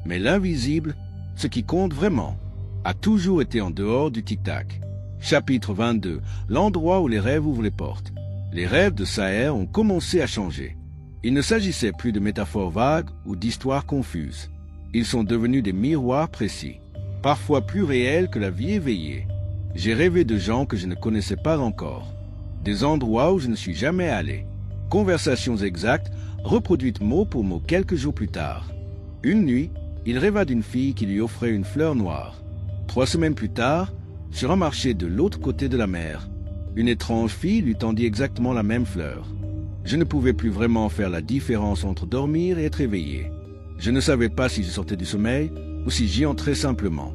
Mais l'invisible, ce qui compte vraiment, a toujours été en dehors du tic-tac. Chapitre 22. L'endroit où les rêves ouvrent les portes. Les rêves de Saher ont commencé à changer. Il ne s'agissait plus de métaphores vagues ou d'histoires confuses. Ils sont devenus des miroirs précis, parfois plus réels que la vie éveillée. J'ai rêvé de gens que je ne connaissais pas encore, des endroits où je ne suis jamais allé, conversations exactes reproduites mot pour mot quelques jours plus tard. Une nuit, il rêva d'une fille qui lui offrait une fleur noire. 3 semaines plus tard, sur un marché de l'autre côté de la mer, une étrange fille lui tendit exactement la même fleur. Je ne pouvais plus vraiment faire la différence entre dormir et être éveillé. Je ne savais pas si je sortais du sommeil ou si j'y entrais simplement.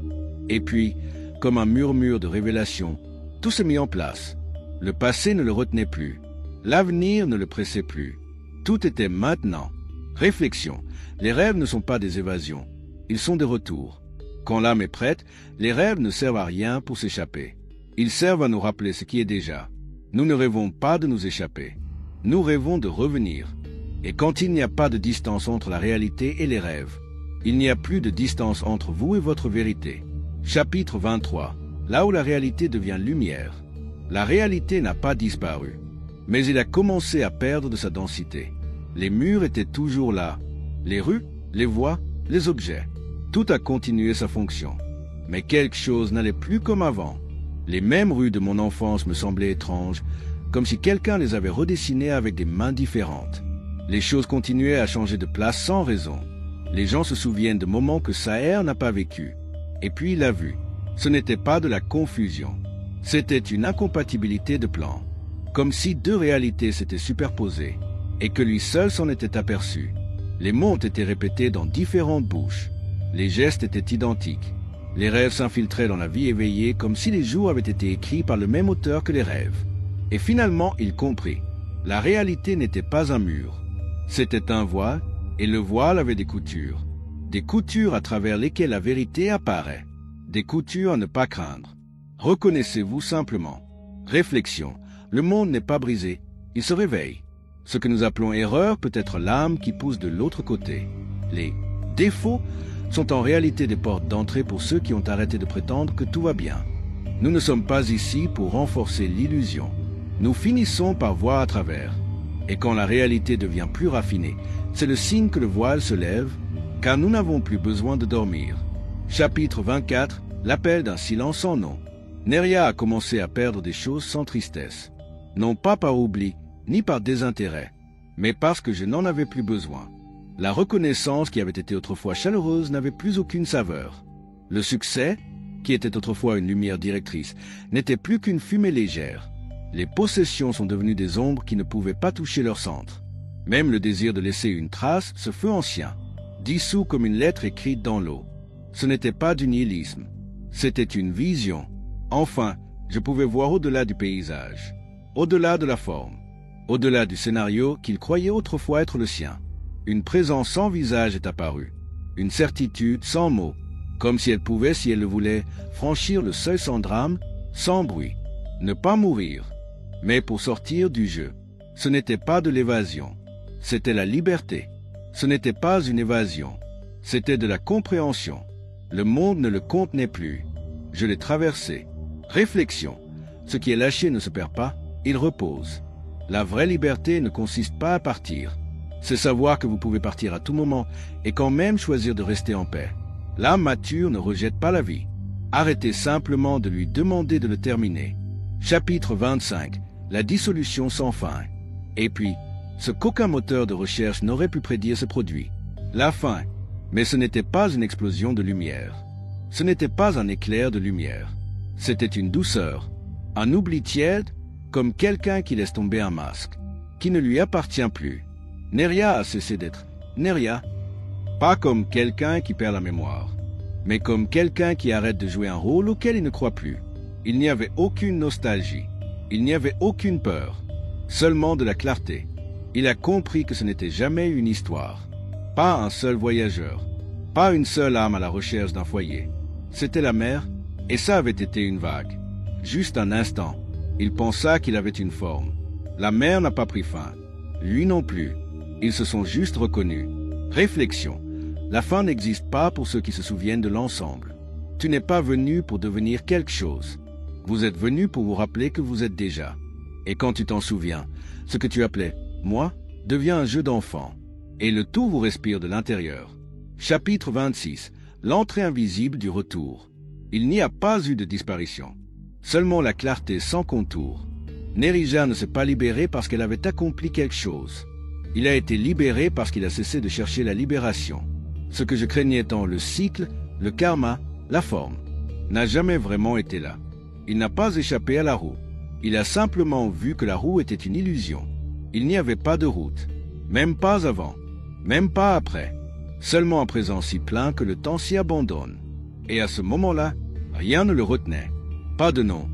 Et puis, comme un murmure de révélation, tout s'est mis en place. Le passé ne le retenait plus. L'avenir ne le pressait plus. Tout était maintenant. Réflexion. Les rêves ne sont pas des évasions. Ils sont des retours. Quand l'âme est prête, les rêves ne servent à rien pour s'échapper. Ils servent à nous rappeler ce qui est déjà. Nous ne rêvons pas de nous échapper. Nous rêvons de revenir. Et quand il n'y a pas de distance entre la réalité et les rêves, il n'y a plus de distance entre vous et votre vérité. Chapitre 23. Là où la réalité devient lumière. La réalité n'a pas disparu, mais il a commencé à perdre de sa densité. Les murs étaient toujours là. Les rues, les voies, les objets. Tout a continué sa fonction. Mais quelque chose n'allait plus comme avant. Les mêmes rues de mon enfance me semblaient étranges, comme si quelqu'un les avait redessinées avec des mains différentes. Les choses continuaient à changer de place sans raison. Les gens se souviennent de moments que Saher n'a pas vécu. Et puis il l'a vu. Ce n'était pas de la confusion. C'était une incompatibilité de plans. Comme si deux réalités s'étaient superposées, et que lui seul s'en était aperçu. Les mots ont été répétés dans différentes bouches. Les gestes étaient identiques. Les rêves s'infiltraient dans la vie éveillée comme si les jours avaient été écrits par le même auteur que les rêves. Et finalement, il comprit. La réalité n'était pas un mur. C'était un voile, et le voile avait des coutures. Des coutures à travers lesquelles la vérité apparaît. Des coutures à ne pas craindre. Reconnaissez-vous simplement. Réflexion. Le monde n'est pas brisé. Il se réveille. Ce que nous appelons erreur peut être l'âme qui pousse de l'autre côté. Les défauts sont en réalité des portes d'entrée pour ceux qui ont arrêté de prétendre que tout va bien. Nous ne sommes pas ici pour renforcer l'illusion. Nous finissons par voir à travers. Et quand la réalité devient plus raffinée, c'est le signe que le voile se lève, car nous n'avons plus besoin de dormir. Chapitre 24. L'appel d'un silence sans nom. Neria a commencé à perdre des choses sans tristesse. Non pas par oubli, ni par désintérêt, mais parce que je n'en avais plus besoin. La reconnaissance qui avait été autrefois chaleureuse n'avait plus aucune saveur. Le succès, qui était autrefois une lumière directrice, n'était plus qu'une fumée légère. Les possessions sont devenues des ombres qui ne pouvaient pas toucher leur centre. Même le désir de laisser une trace, ce feu ancien, dissous comme une lettre écrite dans l'eau. Ce n'était pas du nihilisme, c'était une vision. Enfin, je pouvais voir au-delà du paysage, au-delà de la forme, au-delà du scénario qu'il croyait autrefois être le sien. Une présence sans visage est apparue, une certitude sans mots, comme si elle pouvait, si elle le voulait, franchir le seuil sans drame, sans bruit, ne pas mourir, mais pour sortir du jeu. Ce n'était pas de l'évasion, c'était la liberté. Ce n'était pas une évasion, c'était de la compréhension. Le monde ne le contenait plus. Je l'ai traversé. Réflexion. Ce qui est lâché ne se perd pas, il repose. La vraie liberté ne consiste pas à partir. C'est savoir que vous pouvez partir à tout moment et quand même choisir de rester en paix. L'âme mature ne rejette pas la vie. Arrêtez simplement de lui demander de le terminer. Chapitre 25. La dissolution sans fin. Et puis, ce qu'aucun moteur de recherche n'aurait pu prédire se produit. La fin. Mais ce n'était pas une explosion de lumière. Ce n'était pas un éclair de lumière. C'était une douceur, un oubli tiède, comme quelqu'un qui laisse tomber un masque, qui ne lui appartient plus. Neria a cessé d'être Neria. Pas comme quelqu'un qui perd la mémoire, mais comme quelqu'un qui arrête de jouer un rôle auquel il ne croit plus. Il n'y avait aucune nostalgie, il n'y avait aucune peur, seulement de la clarté. Il a compris que ce n'était jamais une histoire. Pas un seul voyageur, pas une seule âme à la recherche d'un foyer. C'était la mer, et ça avait été une vague. Juste un instant, il pensa qu'il avait une forme. La mer n'a pas pris fin, lui non plus. Ils se sont juste reconnus. Réflexion. La fin n'existe pas pour ceux qui se souviennent de l'ensemble. Tu n'es pas venu pour devenir quelque chose. Vous êtes venu pour vous rappeler que vous êtes déjà. Et quand tu t'en souviens, ce que tu appelais « moi » devient un jeu d'enfant. Et le tout vous respire de l'intérieur. Chapitre 26. L'entrée invisible du retour. Il n'y a pas eu de disparition. Seulement la clarté sans contour. Nerija ne s'est pas libérée parce qu'elle avait accompli quelque chose. Il a été libéré parce qu'il a cessé de chercher la libération. Ce que je craignais tant le cycle, le karma, la forme, n'a jamais vraiment été là. Il n'a pas échappé à la roue. Il a simplement vu que la roue était une illusion. Il n'y avait pas de route. Même pas avant. Même pas après. Seulement à présent si plein que le temps s'y abandonne. Et à ce moment-là, rien ne le retenait. Pas de nom,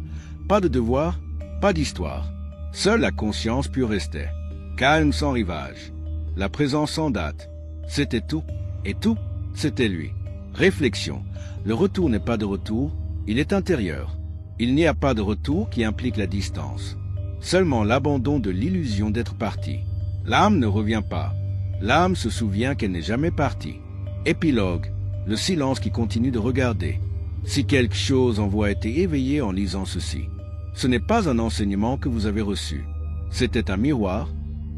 pas de devoir, pas d'histoire. Seule la conscience pure restait. Calme sans rivage. La présence sans date. C'était tout. Et tout, c'était lui. Réflexion. Le retour n'est pas de retour, il est intérieur. Il n'y a pas de retour qui implique la distance. Seulement l'abandon de l'illusion d'être parti. L'âme ne revient pas. L'âme se souvient qu'elle n'est jamais partie. Épilogue. Le silence qui continue de regarder. Si quelque chose en vous a été éveillé en lisant ceci, ce n'est pas un enseignement que vous avez reçu. C'était un miroir,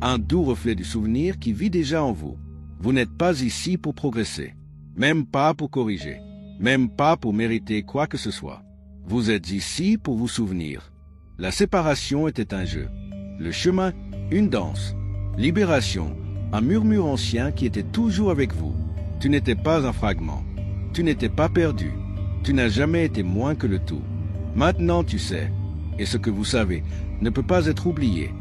un doux reflet du souvenir qui vit déjà en vous. Vous n'êtes pas ici pour progresser, même pas pour corriger, même pas pour mériter quoi que ce soit. Vous êtes ici pour vous souvenir. La séparation était un jeu. Le chemin, une danse. Libération, un murmure ancien qui était toujours avec vous. Tu n'étais pas un fragment. Tu n'étais pas perdu. Tu n'as jamais été moins que le tout. Maintenant tu sais. Et ce que vous savez ne peut pas être oublié.